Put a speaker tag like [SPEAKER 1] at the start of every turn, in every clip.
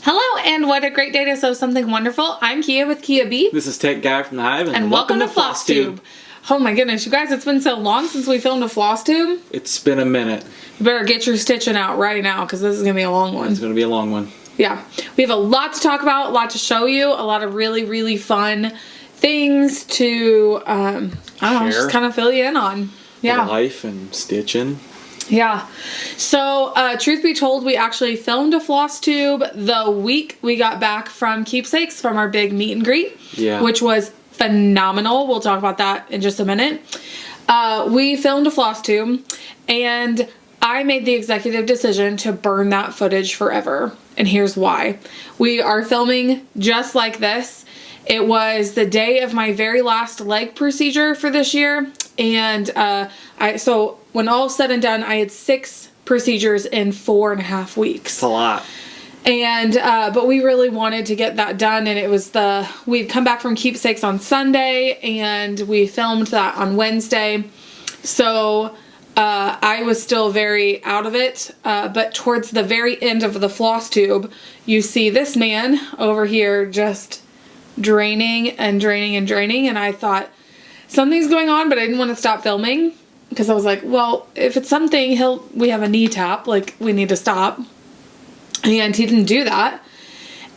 [SPEAKER 1] Hello, and what a great day to sew something wonderful. I'm Kia with Kia B.
[SPEAKER 2] This is Tech Guy from the Hive,
[SPEAKER 1] and welcome to Flosstube. Oh my goodness, you guys, it's been so long since we filmed a Flosstube.
[SPEAKER 2] It's been a minute.
[SPEAKER 1] You better get your stitching out right now, because this is going to be a long one.
[SPEAKER 2] It's going to be a long one.
[SPEAKER 1] Yeah. We have a lot to talk about, a lot to show you, a lot of really, really fun things to, I don't know, just kind of fill you in on. Yeah.
[SPEAKER 2] Life and stitching.
[SPEAKER 1] Yeah. So, truth be told, we actually filmed a Flosstube the week we got back from Keepsakes from our big meet and greet.
[SPEAKER 2] Yeah.
[SPEAKER 1] Which was phenomenal. We'll talk about that in just a minute. We filmed a Flosstube, and I made the executive decision to burn that footage forever. And here's why. We are filming just like this. It was the day of my very last leg procedure for this year. And so when all said and done, I had 6 procedures in 4.5 weeks.
[SPEAKER 2] It's a lot.
[SPEAKER 1] And, but we really wanted to get that done. And it was we'd come back from Keepsakes on Sunday, and we filmed that on Wednesday. So, I was still very out of it. But towards the very end of the Flosstube, you see this man over here just draining and draining and draining. And I thought something's going on, but I didn't want to stop filming because I was like, well, if it's something, we have a knee tap, like we need to stop. And he didn't do that.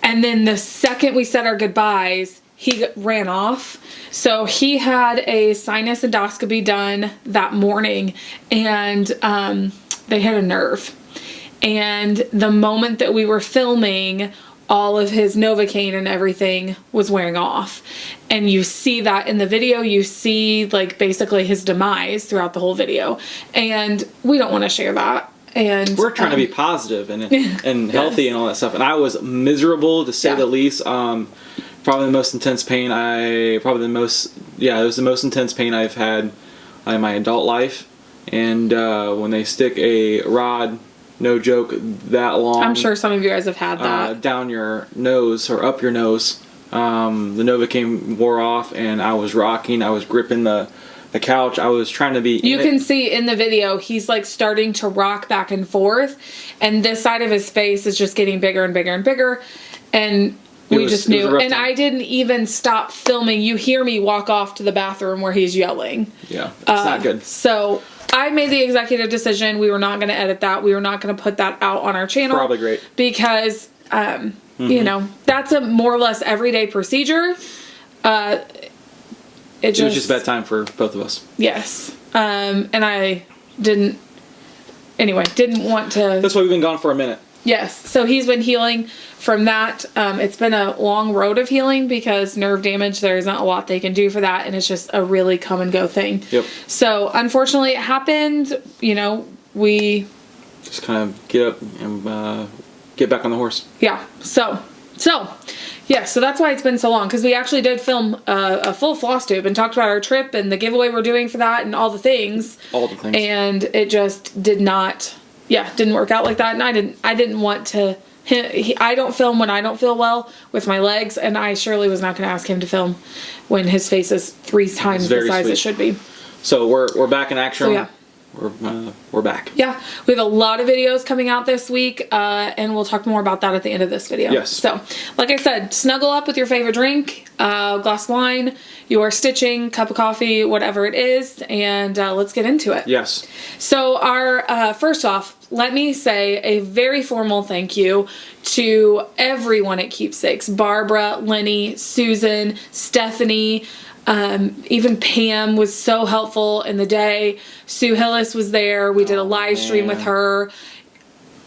[SPEAKER 1] And then the second we said our goodbyes, he ran off. So he had a sinus endoscopy done that morning, and they hit a nerve. And the moment that we were filming, all of his Novocaine and everything was wearing off. And you see that in the video. You see, like, basically his demise throughout the whole video. And we don't want to share that. And
[SPEAKER 2] we're trying to be positive and healthy
[SPEAKER 1] yes.
[SPEAKER 2] and all that stuff. And I was miserable, to say the least. Probably the most intense pain it was the most intense pain I've had in my adult life. And when they stick a rod, no joke, that long,
[SPEAKER 1] I'm sure some of you guys have had that,
[SPEAKER 2] down your nose or up your nose, the Novocaine wore off, and I was rocking. I was gripping the couch. I was trying to be.
[SPEAKER 1] You can see in the video, he's like starting to rock back and forth, and this side of his face is just getting bigger and bigger and bigger, and we just knew. And I didn't even stop filming. You hear me walk off to the bathroom where he's yelling.
[SPEAKER 2] Yeah, it's not good.
[SPEAKER 1] So I made the executive decision. We were not going to edit that. We were not going to put that out on our channel.
[SPEAKER 2] Probably great.
[SPEAKER 1] Because, you know, that's a more or less everyday procedure. It was
[SPEAKER 2] just bedtime for both of us.
[SPEAKER 1] Yes. And I didn't want to.
[SPEAKER 2] That's why we've been gone for a minute.
[SPEAKER 1] Yes. So he's been healing from that. It's been a long road of healing because nerve damage, there isn't a lot they can do for that. And it's just a really come and go thing.
[SPEAKER 2] Yep. So
[SPEAKER 1] unfortunately it happened. You know, we
[SPEAKER 2] just kind of get up and get back on the horse.
[SPEAKER 1] Yeah. So that's why it's been so long, because we actually did film a full Flosstube and talked about our trip and the giveaway we're doing for that and all the things. And it just didn't work out like that. And I didn't want to. I don't film when I don't feel well with my legs, and I surely was not going to ask him to film when his face is 3 times the size it should be.
[SPEAKER 2] So we're back in action.
[SPEAKER 1] So yeah.
[SPEAKER 2] We're back.
[SPEAKER 1] Yeah, we have a lot of videos coming out this week, and we'll talk more about that at the end of this video.
[SPEAKER 2] Yes.
[SPEAKER 1] So, like I said, snuggle up with your favorite drink, glass of wine, your stitching, cup of coffee, whatever it is, and let's get into it.
[SPEAKER 2] Yes.
[SPEAKER 1] So our first off, let me say a very formal thank you to everyone at Keepsakes: Barbara, Lenny, Susan, Stephanie. Even Pam was so helpful in the day. Sue Hillis was there. We did a live stream with her.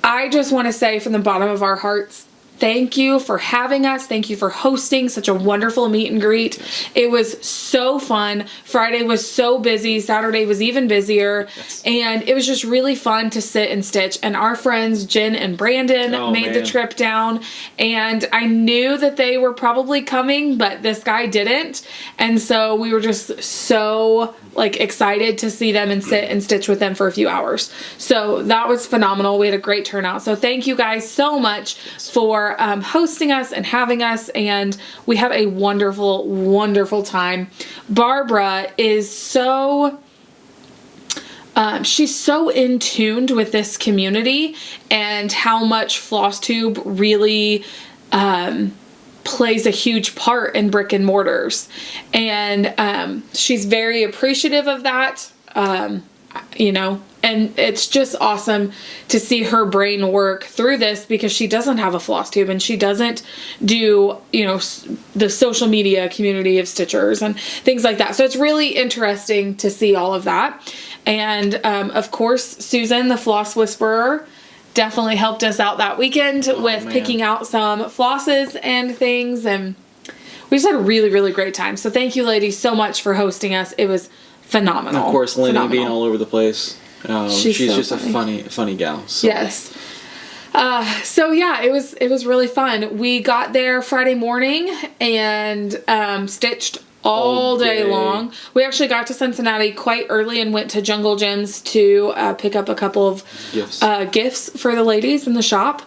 [SPEAKER 1] I just want to say from the bottom of our hearts, thank you for having us. Thank you for hosting such a wonderful meet and greet. It was so fun. Friday was so busy. Saturday was even busier. Yes. And it was just really fun to sit and stitch. And our friends Jen and Brandon made the trip down. And I knew that they were probably coming, but this guy didn't. And so we were just so excited to see them and sit and stitch with them for a few hours. So that was phenomenal. We had a great turnout. So thank you guys so much for hosting us and having us, and we had a wonderful, wonderful time. Barbara is so she's so in tuned with this community and how much Flosstube really plays a huge part in brick and mortars. And she's very appreciative of that, you know, and it's just awesome to see her brain work through this, because she doesn't have a Flosstube and she doesn't do, you know, the social media community of stitchers and things like that. So it's really interesting to see all of that. And of course, Susan, the floss whisperer, definitely helped us out that weekend with picking out some flosses and things. And we just had a really, really great time. So thank you, ladies, so much for hosting us. It was phenomenal.
[SPEAKER 2] And of course, Lenny being all over the place. She's so just funny. a funny gal. So.
[SPEAKER 1] Yes. So yeah, it was really fun. We got there Friday morning and stitched all day long. We actually got to Cincinnati quite early and went to Jungle Gems to pick up a couple of gifts for the ladies in the shop.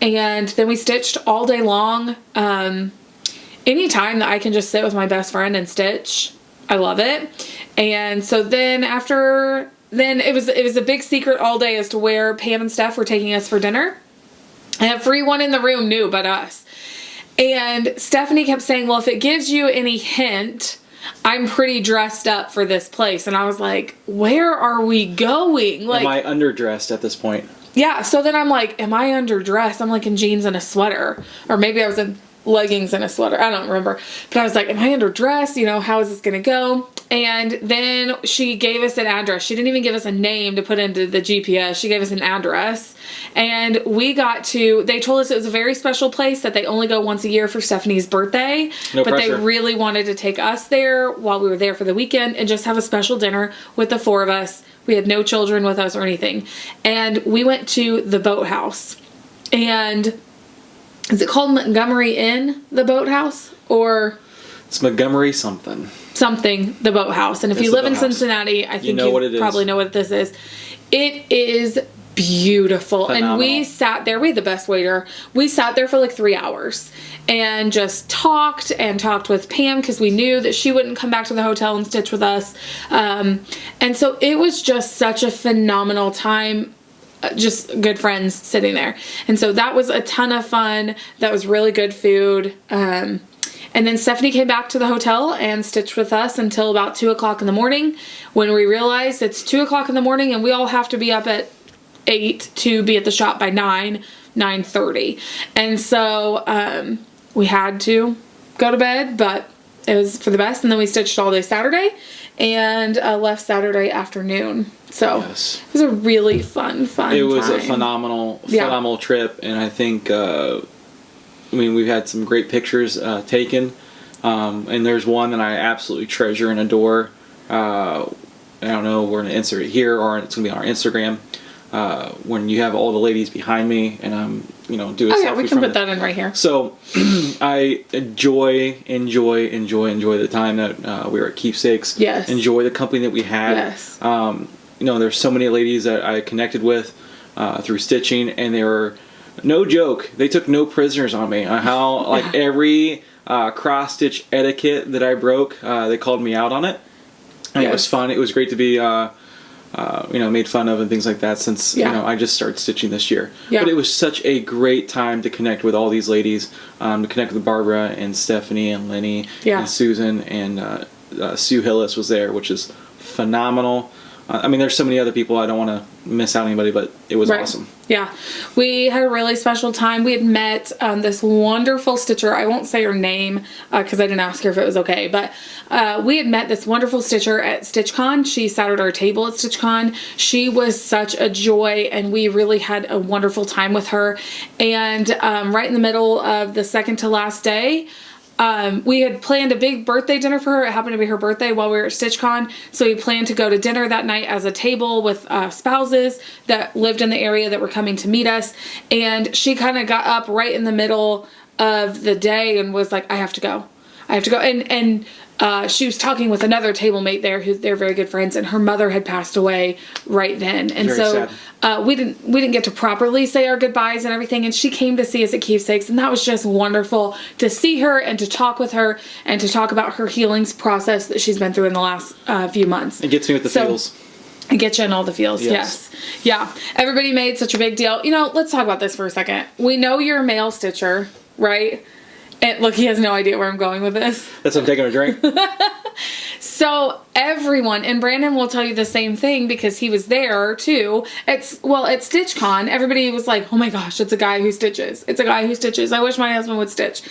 [SPEAKER 1] And then we stitched all day long. Anytime that I can just sit with my best friend and stitch, I love it. And so then it was a big secret all day as to where Pam and Steph were taking us for dinner. And everyone in the room knew but us. And Stephanie kept saying, well, if it gives you any hint, I'm pretty dressed up for this place. And I was like, where are we going? Like,
[SPEAKER 2] am I underdressed at this point?
[SPEAKER 1] Yeah. So then I'm like, am I underdressed? I'm like in jeans and a sweater. Or maybe I was in leggings and a sweater. I don't remember. But I was like, am I underdressed? You know, how is this going to go? And then she gave us an address. She didn't even give us a name to put into the GPS. She gave us an address. And we they told us it was a very special place that they only go once a year for Stephanie's birthday.
[SPEAKER 2] No
[SPEAKER 1] but
[SPEAKER 2] pressure.
[SPEAKER 1] They really wanted to take us there while we were there for the weekend and just have a special dinner with the four of us. We had no children with us or anything. And we went to the boathouse. And is it called Montgomery Inn, the boathouse? Or...
[SPEAKER 2] It's Montgomery something.
[SPEAKER 1] The boathouse. And if you live in Cincinnati, I think you probably know what this is. It is beautiful. Phenomenal. And we sat there. We had the best waiter. We sat there for like 3 hours and just talked with Pam, because we knew that she wouldn't come back to the hotel and stitch with us. And so it was just such a phenomenal time. Just good friends sitting there. And so that was a ton of fun. That was really good food. And then Stephanie came back to the hotel and stitched with us until about 2 o'clock in the morning, when we realized it's 2 o'clock in the morning and we all have to be up at 8 to be at the shop by 9:30. And so we had to go to bed, but it was for the best. And then we stitched all day Saturday and left Saturday afternoon. So it was a really fun
[SPEAKER 2] It was a phenomenal trip. And I think... we've had some great pictures taken, and there's one that I absolutely treasure and adore. I don't know, we're going to insert it here, or it's going to be on our Instagram, when you have all the ladies behind me, and I'm, do a selfie.
[SPEAKER 1] We can put that in right here.
[SPEAKER 2] So, I enjoy the time that we were at Keepsakes.
[SPEAKER 1] Yes.
[SPEAKER 2] Enjoy the company that we had.
[SPEAKER 1] Yes.
[SPEAKER 2] There's so many ladies that I connected with through stitching, and they were... No joke. They took no prisoners on me. Every cross-stitch etiquette that I broke, they called me out on it. And It was fun. It was great to be, made fun of and things like that, since, I just started stitching this year. Yeah. But it was such a great time to connect with all these ladies, to connect with Barbara and Stephanie and Lenny and Susan, and Sue Hillis was there, which is phenomenal. There's so many other people. I don't want to miss out anybody, but it was awesome.
[SPEAKER 1] Yeah. We had a really special time. We had met this wonderful stitcher. I won't say her name because I didn't ask her if it was okay, but we had met this wonderful stitcher at StitchCon. She sat at our table at StitchCon. She was such a joy, and we really had a wonderful time with her. And right in the middle of the second to last day, we had planned a big birthday dinner for her. It happened to be her birthday while we were at StitchCon. So we planned to go to dinner that night as a table with spouses that lived in the area that were coming to meet us. And she kind of got up right in the middle of the day and was like, I have to go. And she was talking with another table mate there who they're very good friends, and her mother had passed away right then. And very so we didn't get to properly say our goodbyes and everything, and she came to see us at Keepsakes, and that was just wonderful to see her and to talk with her and to talk about her healings process that she's been through in the last few months.
[SPEAKER 2] It gets me with the feels.
[SPEAKER 1] It gets you in all the feels. Yes. Yeah. Everybody made such a big deal. Let's talk about this for a second. We know you're a male stitcher. right? And look, he has no idea where I'm going with this.
[SPEAKER 2] That's I'm taking a drink.
[SPEAKER 1] So everyone, and Brandon will tell you the same thing because he was there too. At StitchCon, everybody was like, oh my gosh, it's a guy who stitches. It's a guy who stitches. I wish my husband would stitch.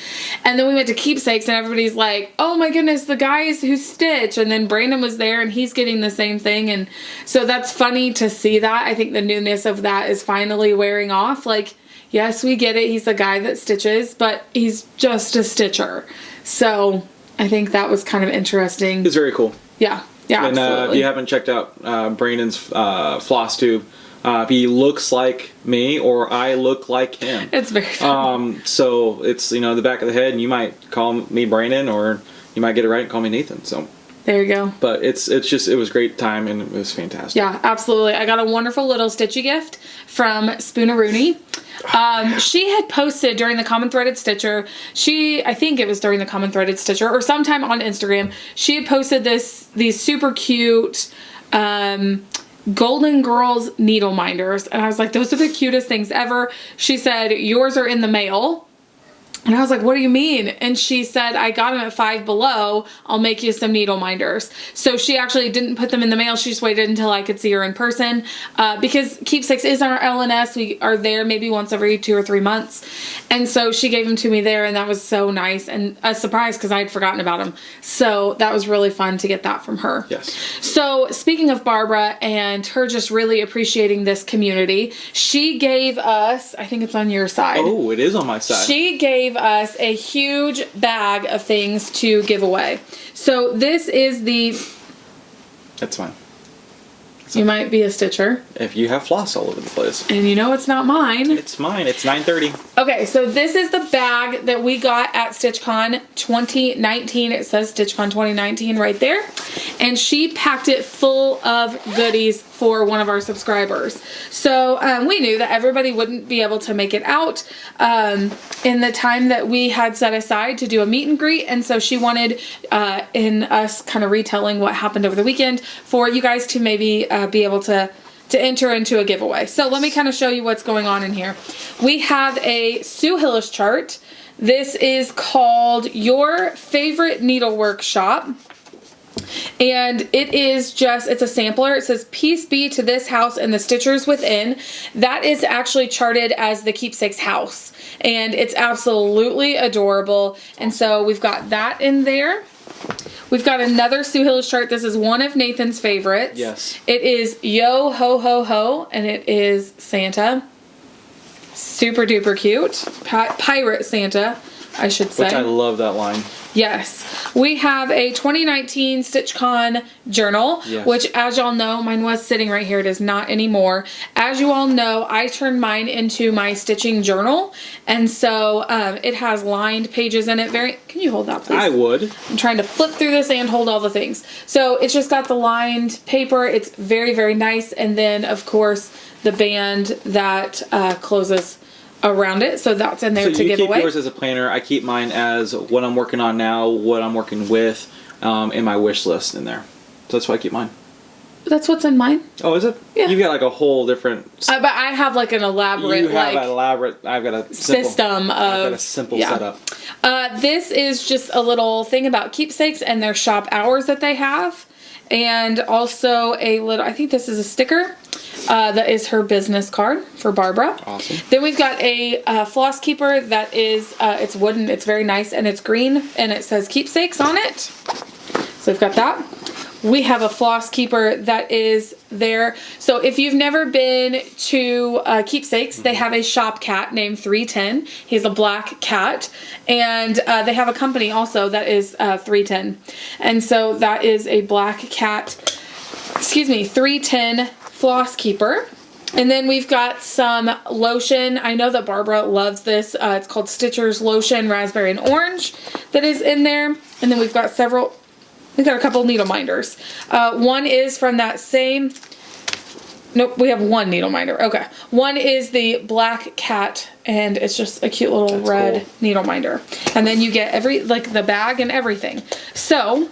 [SPEAKER 1] And then we went to Keepsakes and everybody's like, oh my goodness, the guys who stitch. And then Brandon was there and he's getting the same thing. And so that's funny to see that. I think the newness of that is finally wearing off. Like, yes, we get it. He's a guy that stitches, but he's just a stitcher. So I think that was kind of interesting.
[SPEAKER 2] It's very cool.
[SPEAKER 1] Yeah. Yeah,
[SPEAKER 2] and
[SPEAKER 1] absolutely.
[SPEAKER 2] if you haven't checked out Brandon's Flosstube, he looks like me or I look like him.
[SPEAKER 1] It's very funny.
[SPEAKER 2] So it's, the back of the head, and you might call me Brandon or you might get it right and call me Nathan. So
[SPEAKER 1] there you go.
[SPEAKER 2] But it was a great time and it was fantastic.
[SPEAKER 1] Yeah, absolutely. I got a wonderful little stitchy gift from Spoonaroony. She had posted during the Common Threaded Stitcher, I think it was during the Common Threaded Stitcher or sometime on Instagram, she had posted these super cute Golden Girls needle minders. And I was like, those are the cutest things ever. She said, yours are in the mail. And I was like, what do you mean? And she said, I got them at Five Below. I'll make you some needle minders. So she actually didn't put them in the mail. She just waited until I could see her in person. Because Keepsakes is our LNS. We are there maybe once every 2 or 3 months. And so she gave them to me there, and that was so nice. And a surprise because I had forgotten about them. So that was really fun to get that from her.
[SPEAKER 2] Yes.
[SPEAKER 1] So speaking of Barbara and her just really appreciating this community, she gave us, I think it's on your side.
[SPEAKER 2] Oh, it is on my side.
[SPEAKER 1] She gave us a huge bag of things to give away. So this is
[SPEAKER 2] That's fine.
[SPEAKER 1] You might be a stitcher.
[SPEAKER 2] If you have floss all over the place.
[SPEAKER 1] And you know it's not mine.
[SPEAKER 2] It's mine. It's 9:30.
[SPEAKER 1] Okay, so this is the bag that we got at StitchCon 2019. It says StitchCon 2019 right there. And she packed it full of goodies for one of our subscribers. So we knew that everybody wouldn't be able to make it out in the time that we had set aside to do a meet and greet. And so she wanted, in us kind of retelling what happened over the weekend, for you guys to maybe be able to enter into a giveaway. So let me kind of show you what's going on in here. We have a Sue Hillis chart. This is called Your Favorite Needlework Shop. And it is it's a sampler. It says, peace be to this house and the stitchers within. That is actually charted as the Keepsakes house. And it's absolutely adorable. And so we've got that in there. We've got another Sue Hillis chart. This is one of Nathan's favorites.
[SPEAKER 2] Yes.
[SPEAKER 1] It is Yo Ho Ho Ho, and it is Santa. Super duper cute. Pirate Santa, I should say.
[SPEAKER 2] Which I love that line.
[SPEAKER 1] Yes. We have a 2019 StitchCon journal,
[SPEAKER 2] yes.
[SPEAKER 1] Which, as y'all know, mine was sitting right here. It is not anymore. As you all know, I turned mine into my stitching journal, and so it has lined pages in it. Can you hold that, please?
[SPEAKER 2] I would.
[SPEAKER 1] I'm trying to flip through this and hold all the things. So it's just got the lined paper. It's very, very nice. And then, of course, the band that closes around it, so that's in there to give away. So you keep
[SPEAKER 2] yours as a planner. I keep mine as what I'm working on now, what I'm working with, in my wish list in there. So that's why I keep mine.
[SPEAKER 1] That's what's in mine.
[SPEAKER 2] Oh, is it?
[SPEAKER 1] Yeah.
[SPEAKER 2] You've got like a whole different.
[SPEAKER 1] But I have like an elaborate.
[SPEAKER 2] You have an elaborate. I've got a simple,
[SPEAKER 1] system of.
[SPEAKER 2] I've got a simple setup.
[SPEAKER 1] This is just a little thing about Keepsakes and their shop hours that they have, and also a little. I think this is a sticker. That is her business card for Barbara.
[SPEAKER 2] Awesome.
[SPEAKER 1] Then we've got a floss keeper that is, it's wooden, it's very nice, and it's green, and it says Keepsakes on it. So we've got that. We have a floss keeper that is there. So if you've never been to Keepsakes, they have a shop cat named 310. He's a black cat. And they have a company also that is 310. And so that is a black cat, 310 floss keeper. And then we've got some lotion. I know that Barbara loves this. It's called Stitcher's Lotion Raspberry and Orange that is in there. And then we've got a couple needle minders. One is from that same, nope, we have one needle minder. Okay. One is the black cat, and it's just a cute little red needle minder. And then you get the bag and everything. So,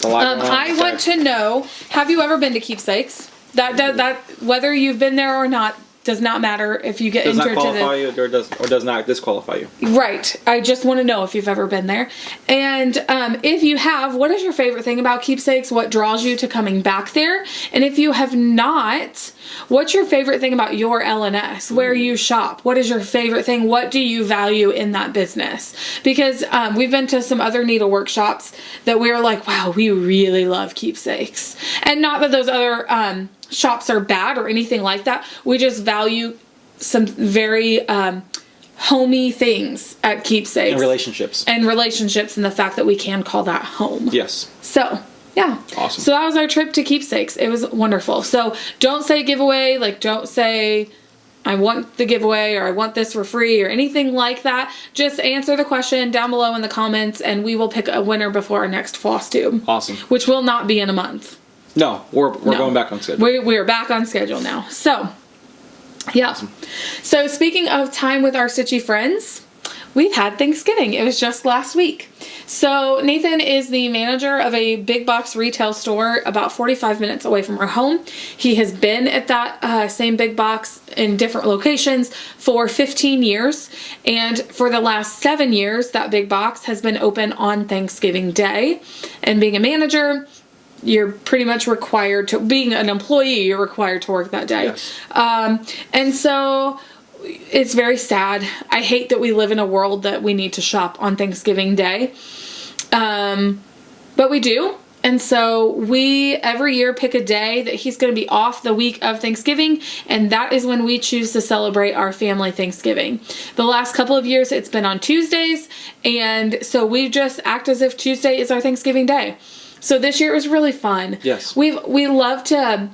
[SPEAKER 1] I want to know, have you ever been to Keepsakes? That whether you've been there or not, Does not matter if you get
[SPEAKER 2] does
[SPEAKER 1] entered
[SPEAKER 2] not qualify
[SPEAKER 1] to the...
[SPEAKER 2] you or does not disqualify you.
[SPEAKER 1] Right. I just want to know if you've ever been there. And if you have, what is your favorite thing about Keepsakes? What draws you to coming back there? And if you have not, what's your favorite thing about your LNS? Where you shop? What is your favorite thing? What do you value in that business? Because we've been to some other needle workshops that we were like, wow, we really love Keepsakes. And not that those other shops are bad or anything like that. We just value some very homey things at Keepsakes.
[SPEAKER 2] And relationships.
[SPEAKER 1] And relationships, and the fact that we can call that home.
[SPEAKER 2] Yes.
[SPEAKER 1] So, yeah.
[SPEAKER 2] Awesome.
[SPEAKER 1] So that was our trip to Keepsakes. It was wonderful. So don't say giveaway. Like, don't say I want the giveaway or I want this for free or anything like that. Just answer the question down below in the comments, and we will pick a winner before our next Flosstube.
[SPEAKER 2] Awesome.
[SPEAKER 1] Which will not be in a month.
[SPEAKER 2] No, we're going back on schedule.
[SPEAKER 1] We're back on schedule now. So, yeah.
[SPEAKER 2] Awesome.
[SPEAKER 1] So speaking of time with our Stitchy friends, we've had Thanksgiving. It was just last week. So Nathan is the manager of a big box retail store about 45 minutes away from our home. He has been at that same big box in different locations for 15 years. And for the last 7 years, that big box has been open on Thanksgiving Day. And being a manager, you're pretty much required to, being an employee, you're required to work that day.
[SPEAKER 2] Yes.
[SPEAKER 1] And so it's very sad. I hate that we live in a world that we need to shop on Thanksgiving Day. But we do. And so we every year pick a day that he's going to be off the week of Thanksgiving, and that is when we choose to celebrate our family Thanksgiving. The last couple of years it's been on Tuesdays, and so we just act as if Tuesday is our Thanksgiving Day. So this year it was really fun.
[SPEAKER 2] Yes.
[SPEAKER 1] We love to...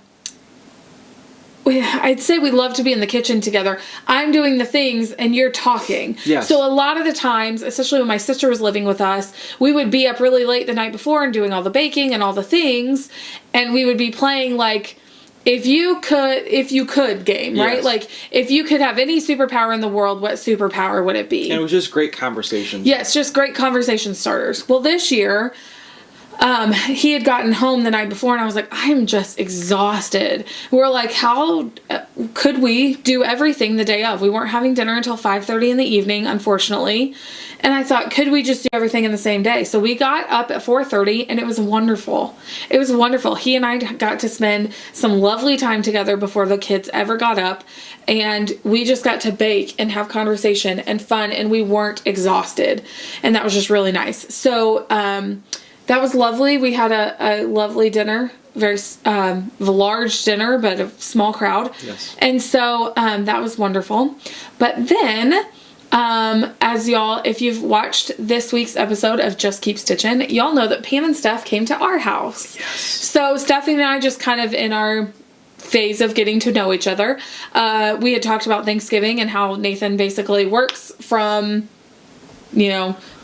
[SPEAKER 1] I'd say we love to be in the kitchen together. I'm doing the things and you're talking.
[SPEAKER 2] Yes.
[SPEAKER 1] So a lot of the times, especially when my sister was living with us, we would be up really late the night before and doing all the baking and all the things. And we would be playing like, if you could game, right?
[SPEAKER 2] Yes.
[SPEAKER 1] Like, if you could have any superpower in the world, what superpower would it be?
[SPEAKER 2] And it was just great conversation.
[SPEAKER 1] Yes, just great conversation starters. Well, this year... he had gotten home the night before and I was like, I'm just exhausted. We're like, how could we do everything the day of? We weren't having dinner until 5:30 in the evening, unfortunately. And I thought, could we just do everything in the same day? So we got up at 4:30 and it was wonderful. It was wonderful. He and I got to spend some lovely time together before the kids ever got up. And we just got to bake and have conversation and fun, and we weren't exhausted. And that was just really nice. So, that was lovely. We had a lovely dinner, very large dinner, but a small crowd.
[SPEAKER 2] Yes.
[SPEAKER 1] And so that was wonderful. But then, as y'all, if you've watched this week's episode of Just Keep Stitchin', y'all know that Pam and Steph came to our house.
[SPEAKER 2] Yes.
[SPEAKER 1] So Stephanie and I just kind of in our phase of getting to know each other. We had talked about Thanksgiving and how Nathan basically works from...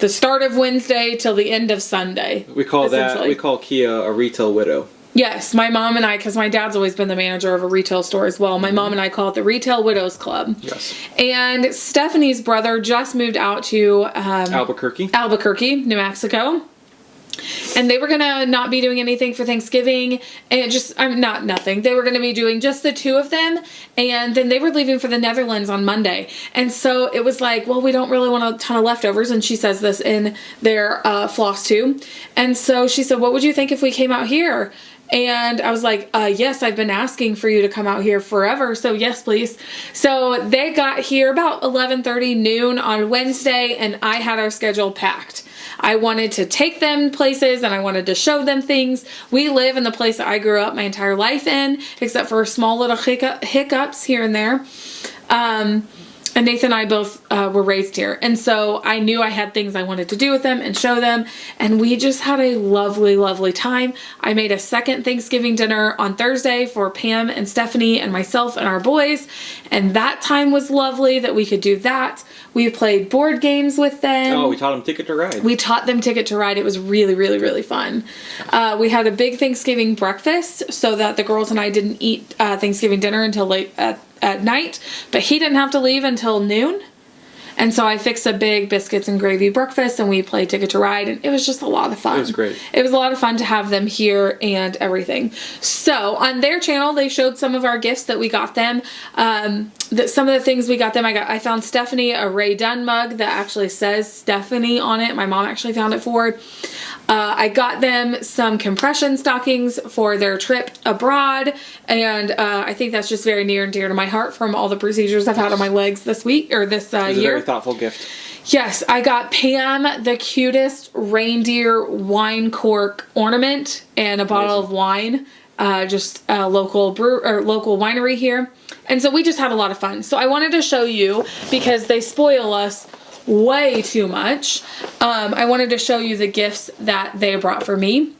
[SPEAKER 1] the start of Wednesday till the end of Sunday.
[SPEAKER 2] We call Kia a retail widow.
[SPEAKER 1] Yes, my mom and I, because my dad's always been the manager of a retail store as well. My mom and I call it the Retail Widows Club.
[SPEAKER 2] Yes.
[SPEAKER 1] And Stephanie's brother just moved out to Albuquerque, New Mexico. And they were going to not be doing anything for Thanksgiving, and nothing. They were going to be doing just the two of them, and then they were leaving for the Netherlands on Monday. And so it was like, well, we don't really want a ton of leftovers, and she says this in their Flosstube. And so she said, what would you think if we came out here? And I was like, yes, I've been asking for you to come out here forever, so yes, please. So they got here about 11:30 noon on Wednesday, and I had our schedule packed. I wanted to take them places and I wanted to show them things. We live in the place that I grew up my entire life in, except for small little hiccups here and there. And Nathan and I both were raised here. And so I knew I had things I wanted to do with them and show them. And we just had a lovely, lovely time. I made a second Thanksgiving dinner on Thursday for Pam and Stephanie and myself and our boys. And that time was lovely that we could do that. We played board games with them.
[SPEAKER 2] Oh, we taught them Ticket to Ride.
[SPEAKER 1] We taught them Ticket to Ride. It was really, really, really fun. We had a big Thanksgiving breakfast so that the girls and I didn't eat Thanksgiving dinner until late at night. But he didn't have to leave until noon. And so I fixed a big biscuits and gravy breakfast, and we played Ticket to Ride, and it was just a lot of fun.
[SPEAKER 2] It was great.
[SPEAKER 1] It was a lot of fun to have them here and everything. So on their channel, they showed some of our gifts that we got them. Some of the things we got them, I found Stephanie a Ray Dunn mug that actually says Stephanie on it. My mom actually found it for her. I got them some compression stockings for their trip abroad, and I think that's just very near and dear to my heart from all the procedures I've had on my legs this week, or this year.
[SPEAKER 2] It was a very thoughtful gift.
[SPEAKER 1] Yes, I got Pam the cutest reindeer wine cork ornament and a bottle of wine, just a local winery here. And so we just had a lot of fun. So I wanted to show you, because they spoil us way too much. I wanted to show you the gifts that they brought for me.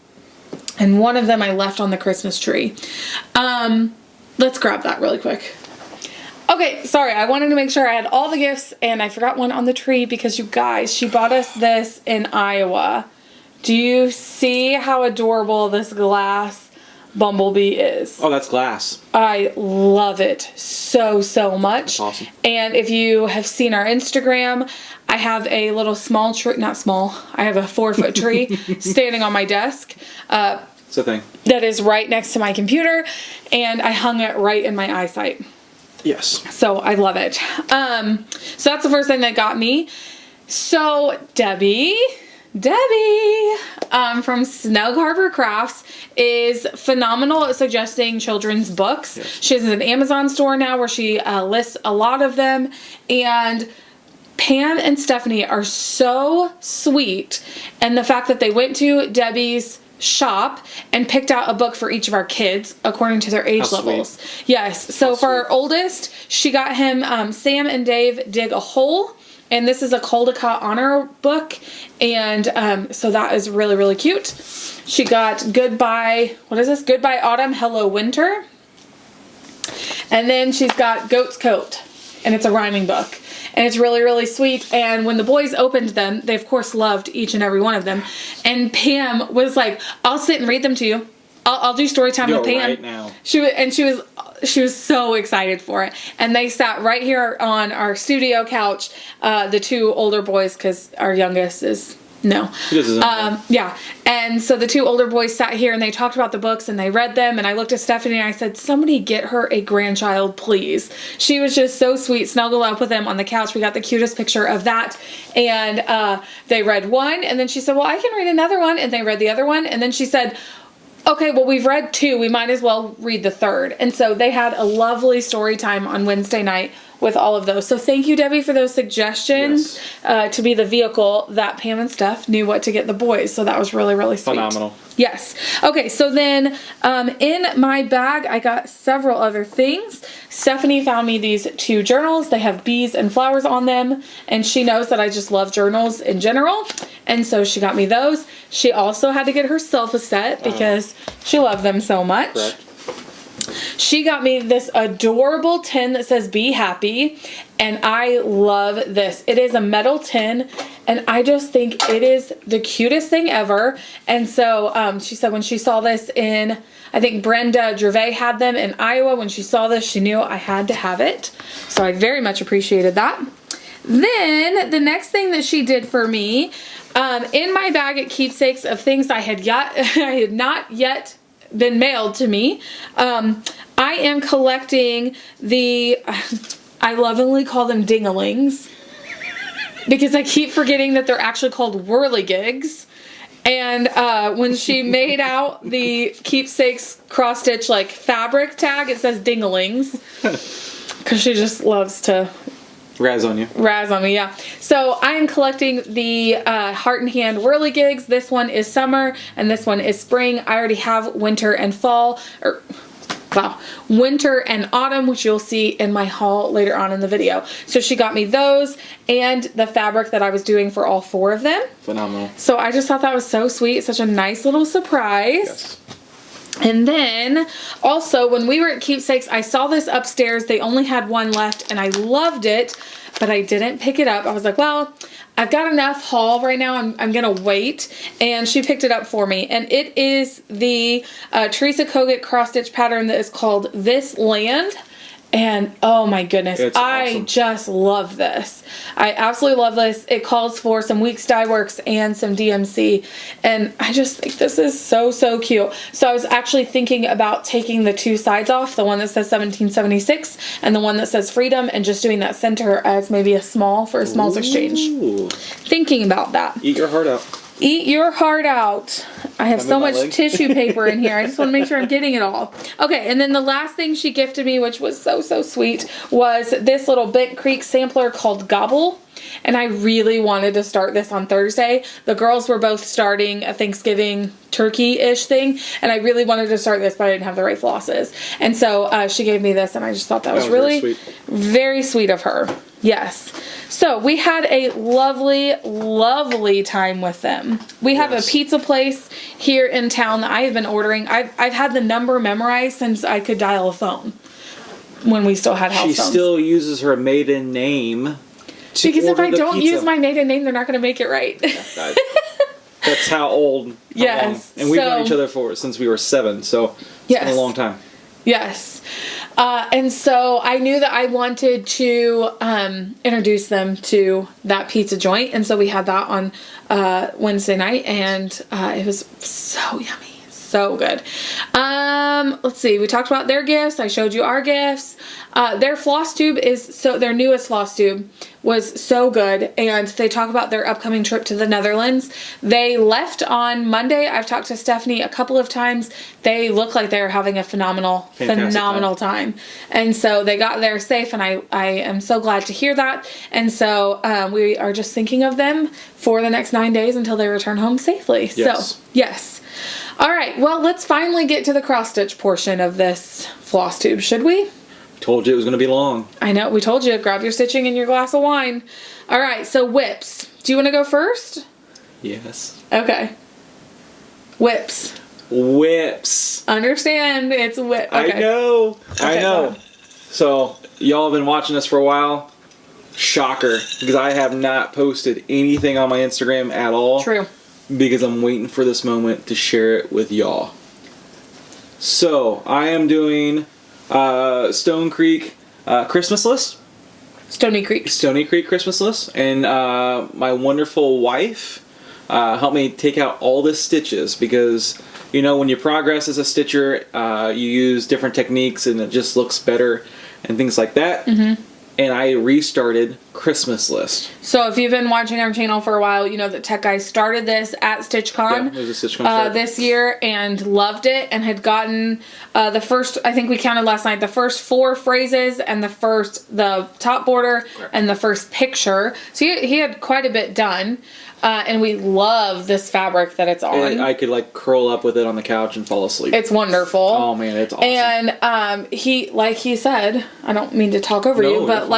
[SPEAKER 1] And one of them I left on the Christmas tree. Let's grab that really quick. Okay, sorry, I wanted to make sure I had all the gifts, and I forgot one on the tree because you guys, she bought us this in Iowa. Do you see how adorable this glass bumblebee is?
[SPEAKER 2] Oh, that's glass.
[SPEAKER 1] I love it so much.
[SPEAKER 2] That's awesome.
[SPEAKER 1] And if you have seen our Instagram, I have a little small tree, not small, I have a 4-foot tree standing on my desk.
[SPEAKER 2] It's a thing.
[SPEAKER 1] That is right next to my computer, and I hung it right in my eyesight.
[SPEAKER 2] Yes.
[SPEAKER 1] So I love it. So that's the first thing that got me. So Debbie from Snug Harbor Crafts is phenomenal at suggesting children's books.
[SPEAKER 2] Yes.
[SPEAKER 1] She has an Amazon store now where she lists a lot of them, and Pam and Stephanie are so sweet, and the fact that they went to Debbie's shop and picked out a book for each of our kids according to their age levels. Yes. So for our oldest, she got him Sam and Dave Dig a Hole, and this is a Caldecott honor book, and so that is really cute. She got Goodbye Autumn, Hello Winter, and then she's got Goat's Coat, and it's a rhyming book. And it's really sweet. And when the boys opened them, they of course loved each and every one of them. And Pam was like, "I'll sit and read them to you. I'll do story time with Pam."
[SPEAKER 2] Right now.
[SPEAKER 1] She was so excited for it. And they sat right here on our studio couch, the two older boys, because our youngest is no. Yeah. And so the two older boys sat here and they talked about the books and they read them, and I looked at Stephanie and I said, "Somebody get her a grandchild, please." She was just so sweet, snuggled up with them on the couch. We got the cutest picture of that, and they read one, and then she said, "Well, I can read another one," and they read the other one, and then she said, "Okay, well, we've read 2, we might as well read the 3rd." And so they had a lovely story time on Wednesday night with all of those. So thank you, Debbie, for those suggestions, to be the vehicle that Pam and Steph knew what to get the boys. So that was really sweet.
[SPEAKER 2] Phenomenal.
[SPEAKER 1] Yes. Okay, so then in my bag, I got several other things. Stephanie found me these 2 journals. They have bees and flowers on them, and she knows that I just love journals in general, and so she got me those. She also had to get herself a set because she loved them so much.
[SPEAKER 2] Correct.
[SPEAKER 1] She got me this adorable tin that says "Be Happy," and I love this. It is a metal tin, and I just think it is the cutest thing ever. And so she said when she saw this in, I think Brenda Gervais had them in Iowa. When she saw this, she knew I had to have it. So I very much appreciated that. Then the next thing that she did for me, in my bag at Keepsakes of things I had not yet been mailed to me, I am collecting the, I lovingly call them dingalings, because I keep forgetting that they're actually called whirligigs. And when she made out the Keepsakes cross stitch like fabric tag, it says dingalings, because she just loves to
[SPEAKER 2] razz on you.
[SPEAKER 1] Razz on me, yeah. So I am collecting the Heart and Hand whirligigs. This one is summer and this one is spring. I already have winter and fall, or winter and autumn, which you'll see in my haul later on in the video. So she got me those and the fabric that I was doing for all 4 of them.
[SPEAKER 2] Phenomenal.
[SPEAKER 1] So I just thought that was so sweet. Such a nice little surprise.
[SPEAKER 2] Yes.
[SPEAKER 1] And then also when we were at Keepsakes, I saw this upstairs. They only had one left and I loved it, but I didn't pick it up. I was like, well, I've got enough haul right now. I'm going to wait. And she picked it up for me. And it is the Teresa Kogut cross stitch pattern that is called This Land. And oh my goodness,
[SPEAKER 2] It's
[SPEAKER 1] I
[SPEAKER 2] awesome.
[SPEAKER 1] just love this. I absolutely love this. It calls for some Weeks Dye Works and some DMC. And I just think this is so, so cute. So I was actually thinking about taking the two sides off, the one that says 1776 and the one that says Freedom, and just doing that center as maybe a small for a smalls exchange.
[SPEAKER 2] Ooh.
[SPEAKER 1] Thinking about that.
[SPEAKER 2] Eat your heart out.
[SPEAKER 1] Eat your heart out. I have so
[SPEAKER 2] my
[SPEAKER 1] much
[SPEAKER 2] leg?
[SPEAKER 1] tissue paper in here. I just want to make sure I'm getting it all. Okay, and then the last thing she gifted me, which was so, so sweet, was this little Bent Creek sampler called Gobble. And I really wanted to start this on Thursday. The girls were both starting a Thanksgiving turkey-ish thing, and I really wanted to start this, but I didn't have the right flosses. And so she gave me this, and I just thought that was really very sweet of her. Yes. So we had a lovely, lovely time with them. We have a pizza place here in town that I have been ordering. I've had the number memorized since I could dial a phone when we still had house phones.
[SPEAKER 2] She still uses her maiden name.
[SPEAKER 1] Because if I don't use my maiden name, they're not going to make it right.
[SPEAKER 2] That's how old.
[SPEAKER 1] Yes.
[SPEAKER 2] And we've known each other since we were 7, so it's been a long time.
[SPEAKER 1] Yes. And so I knew that I wanted to introduce them to that pizza joint. And so we had that on Wednesday night, and it was so yummy. So good. Let's see. We talked about their gifts. I showed you our gifts. Their Flosstube their newest Flosstube was so good, and they talk about their upcoming trip to the Netherlands. They left on Monday. I've talked to Stephanie a couple of times. They look like they're having a phenomenal time. And so they got there safe, and I am so glad to hear that. And so we are just thinking of them for the next 9 days until they return home safely.
[SPEAKER 2] Yes.
[SPEAKER 1] So, yes. All right, well, let's finally get to the cross-stitch portion of this Flosstube, should we?
[SPEAKER 2] Told you it was going to be long.
[SPEAKER 1] I know, we told you. Grab your stitching and your glass of wine. All right, so WIPS. Do you want to go first?
[SPEAKER 2] Yes.
[SPEAKER 1] Okay. WIPS.
[SPEAKER 2] WIPS.
[SPEAKER 1] Understand, it's WIPS. Okay.
[SPEAKER 2] I know.
[SPEAKER 1] Okay,
[SPEAKER 2] I know. So, y'all have been watching us for a while. Shocker. Because I have not posted anything on my Instagram at all.
[SPEAKER 1] True.
[SPEAKER 2] Because I'm waiting for this moment to share it with y'all. So, I am doing Stone Creek Christmas list.
[SPEAKER 1] Stony Creek
[SPEAKER 2] Christmas list. And my wonderful wife helped me take out all the stitches because, you know, when you progress as a stitcher, you use different techniques and it just looks better and things like that. Mm-hmm. And I restarted Christmas list.
[SPEAKER 1] So if you've been watching our channel for a while, you know that Tech Guy started this at StitchCon,
[SPEAKER 2] it was a StitchCon
[SPEAKER 1] this year and loved it and had gotten the first, I think we counted last night, the first 4 phrases and the top border and the first picture. So he had quite a bit done. And we love this fabric that it's on.
[SPEAKER 2] And I could like curl up with it on the couch and fall asleep.
[SPEAKER 1] It's wonderful.
[SPEAKER 2] Oh man, it's awesome.
[SPEAKER 1] And like he said, I don't mean to talk over you, but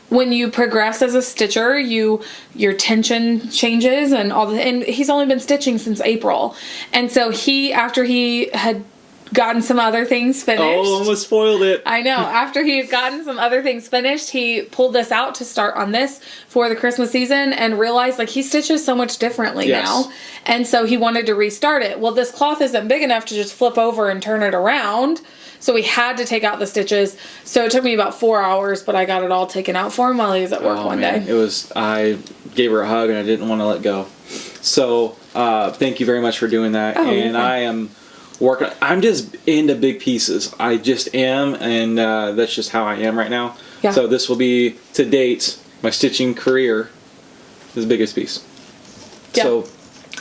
[SPEAKER 1] when you progress as a stitcher, your tension changes and and he's only been stitching since April. And so after he had gotten some other things finished.
[SPEAKER 2] Oh, almost spoiled it.
[SPEAKER 1] I know. After he had gotten some other things finished, he pulled this out to start on this for the Christmas season and realized like he stitches so much differently now. And so he wanted to restart it. Well, this cloth isn't big enough to just flip over and turn it around. So we had to take out the stitches. So it took me about 4 hours, but I got it all taken out for him while he was at work one day.
[SPEAKER 2] I gave her a hug and I didn't want to let go. So thank you very much for doing that. I am working. I'm just into big pieces. I just am, and that's just how I am right now. Yeah. So this will be, to date, my stitching career, the biggest piece. Yeah. So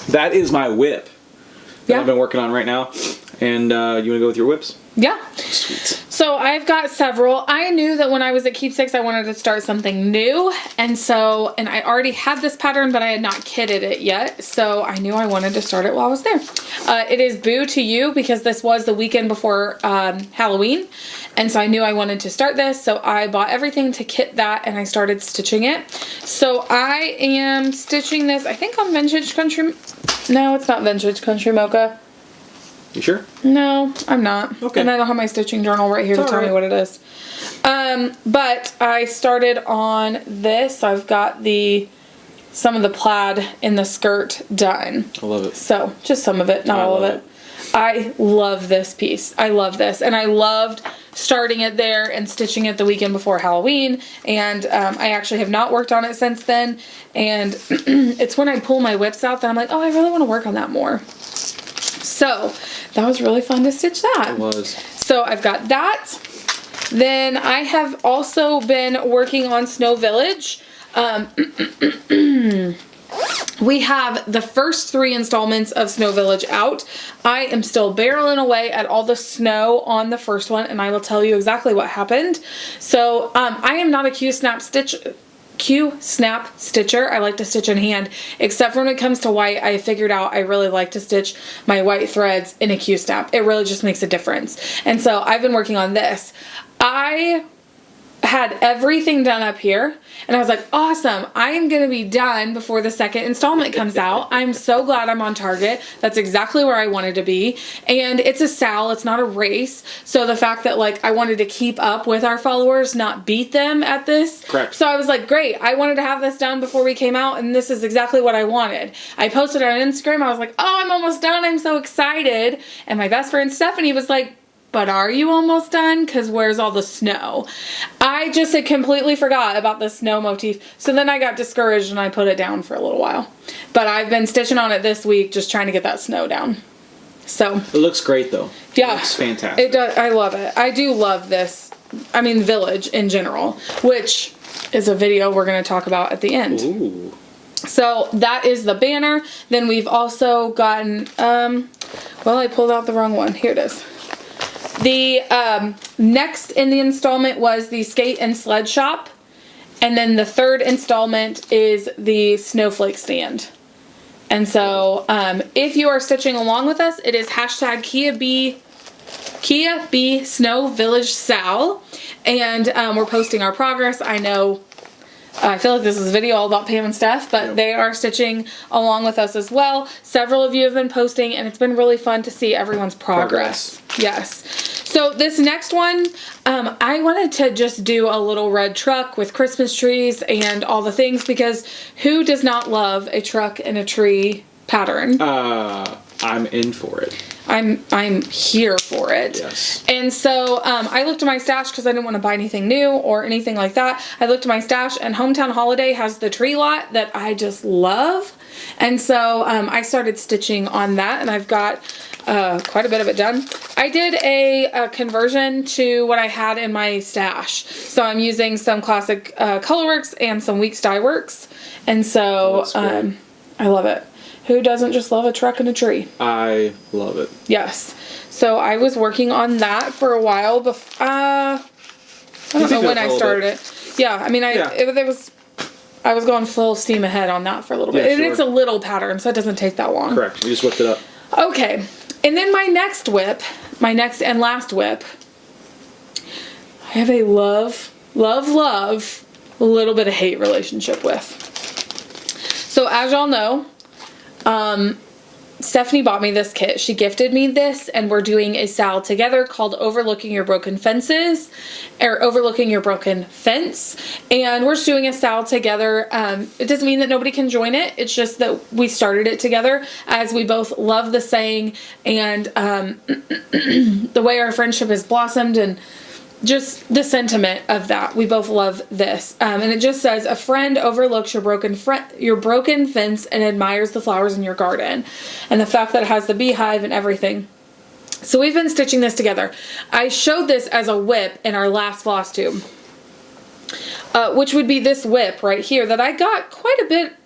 [SPEAKER 2] that is my whip that I've been working on right now. And you want to go with your whips?
[SPEAKER 1] Yeah.
[SPEAKER 2] Sweet.
[SPEAKER 1] So I've got several. I knew that when I was at Keepsakes, I wanted to start something new. And I already had this pattern, but I had not kitted it yet. So I knew I wanted to start it while I was there. It is Boo to You because this was the weekend before Halloween. And so I knew I wanted to start this. So I bought everything to kit that and I started stitching it. So I am stitching this, I think on Vintage Country. No, it's not Vintage Country Mocha.
[SPEAKER 2] You sure?
[SPEAKER 1] No, I'm not.
[SPEAKER 2] Okay.
[SPEAKER 1] And I don't have my stitching journal right here to tell me what it is. But I started on this. I've got some of the plaid in the skirt done.
[SPEAKER 2] I love it.
[SPEAKER 1] So, just some of it, not all of it. I love this piece. I love this. And I loved starting it there and stitching it the weekend before Halloween. And I actually have not worked on it since then. And it's when I pull my WIPS out that I'm like, oh, I really want to work on that more. So that was really fun to stitch that.
[SPEAKER 2] It was.
[SPEAKER 1] So I've got that. Then I have also been working on Snow Village. We have the first 3 installments of Snow Village out. I am still barreling away at all the snow on the first one, and I will tell you exactly what happened. So I am not a Q-snap stitcher. I like to stitch in hand, except for when it comes to white. I figured out I really like to stitch my white threads in a Q-snap. It really just makes a difference. And so I've been working on this. I had everything done up here, and I was like, awesome, I am going to be done before the second installment comes out. I'm so glad I'm on target. That's exactly where I wanted to be. And it's a sal, it's not a race. So the fact that like I wanted to keep up with our followers, not beat them at this.
[SPEAKER 2] Correct.
[SPEAKER 1] So I was like, great, I wanted to have this done before we came out, and this is exactly what I wanted. I posted on Instagram, I was like, oh, I'm almost done, I'm so excited. And my best friend Stephanie was like, but are you almost done? Because where's all the snow? I just had completely forgot about the snow motif. So then I got discouraged and I put it down for a little while. But I've been stitching on it this week, just trying to get that snow down. So
[SPEAKER 2] it looks great though.
[SPEAKER 1] Yeah.
[SPEAKER 2] It looks fantastic.
[SPEAKER 1] It does. I love it. I do love this. I mean, Village in general, which is a video we're going to talk about at the end.
[SPEAKER 2] Ooh.
[SPEAKER 1] So that is the banner. Then we've also gotten, well, I pulled out the wrong one. Here it is. The next in the installment was the Skate and Sled Shop. And then the third installment is the Snowflake Stand. And so if you are stitching along with us, it is hashtag Kia B Snow Village Sal. And we're posting our progress. I know, I feel like this is a video all about Pam and Steph, but they are stitching along with us as well. Several of you have been posting, and it's been really fun to see everyone's progress. Yes. So this next one, I wanted to just do a little red truck with Christmas trees and all the things, because who does not love a truck and a tree pattern?
[SPEAKER 2] I'm in for it.
[SPEAKER 1] I'm here for it.
[SPEAKER 2] Yes.
[SPEAKER 1] And so I looked at my stash because I didn't want to buy anything new or anything like that. I looked at my stash, and Hometown Holiday has the tree lot that I just love. And so I started stitching on that, and I've got quite a bit of it done. I did a conversion to what I had in my stash. So I'm using some classic Colorworks and some Weeks Dye Works. And so I love it. Who doesn't just love a truck and a tree? I
[SPEAKER 2] love it.
[SPEAKER 1] Yes. So I was working on that for a while before. I don't know when I started it. Yeah, I mean, I was going full steam ahead on that for a little bit. And it's a little pattern, so it doesn't take that long.
[SPEAKER 2] Correct. You just whipped it up.
[SPEAKER 1] Okay. And then my next and last WIP, I have a love, a little bit of hate relationship with. So as y'all know, Stephanie bought me this kit. She gifted me this, and we're doing a sal together called Overlooking Your Broken Fences, or Overlooking Your Broken Fence. And we're just doing a sal together. It doesn't mean that nobody can join it. It's just that we started it together, as we both love the saying, and the way our friendship has blossomed, and just the sentiment of that. We both love this. And it just says, a friend overlooks your broken fence and admires the flowers in your garden. And the fact that it has the beehive and everything. So we've been stitching this together. I showed this as a WIP in our last Flosstube, which would be this WIP right here that I got quite a bit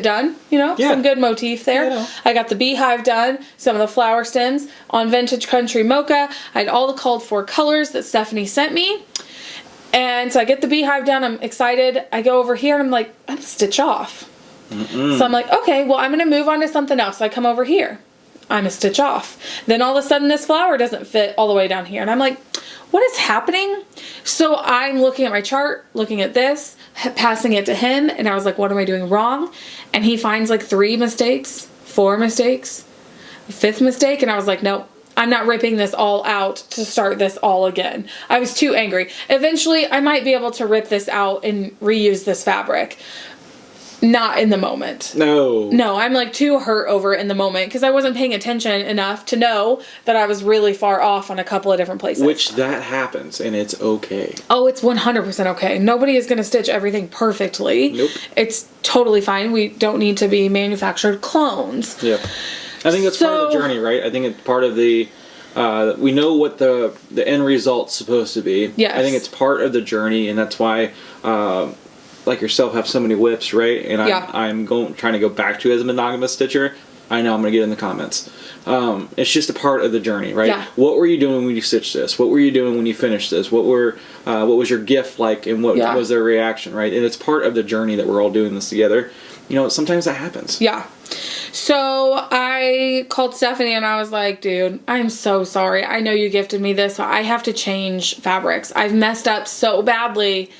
[SPEAKER 1] done, you know, some good motif there. Yeah. I got the beehive done, some of the flower stems on Vintage Country Mocha. I had all the called for colors that Stephanie sent me. And so I get the beehive done, I'm excited. I go over here and I'm like, I'm stitch off. So I'm like, okay, well, I'm going to move on to something else. So I come over here. I'm a stitch off. Then all of a sudden this flower doesn't fit all the way down here. And I'm like, what is happening? So I'm looking at my chart, looking at this, passing it to him, and I was like, what am I doing wrong? And he finds like 3 mistakes, 4 mistakes, a 5th mistake, and I was like, nope, I'm not ripping this all out to start this all again. I was too angry. Eventually, I might be able to rip this out and reuse this fabric. Not in the moment.
[SPEAKER 2] No.
[SPEAKER 1] No, I'm like too hurt over it in the moment because I wasn't paying attention enough to know that I was really far off on a couple of different places.
[SPEAKER 2] Which that happens, and it's okay.
[SPEAKER 1] Oh, it's 100% okay. Nobody is going to stitch everything perfectly.
[SPEAKER 2] Nope.
[SPEAKER 1] It's totally fine. We don't need to be manufactured clones.
[SPEAKER 2] Yeah. I think that's part of the journey, right? I think it's part of the... we know what the end result's supposed to be.
[SPEAKER 1] Yes.
[SPEAKER 2] I think it's part of the journey, and that's why... like yourself, have so many WIPs, right? And I'm trying to go back to as a monogamous stitcher. I know I'm going to get in the comments. It's just a part of the journey, right?
[SPEAKER 1] Yeah.
[SPEAKER 2] What were you doing when you stitched this? What were you doing when you finished this? What was your gift like, and what was their reaction, right? And it's part of the journey that we're all doing this together. You know, sometimes that happens.
[SPEAKER 1] Yeah. So I called Stephanie and I was like, dude, I'm so sorry. I know you gifted me this, so I have to change fabrics. I've messed up so badly.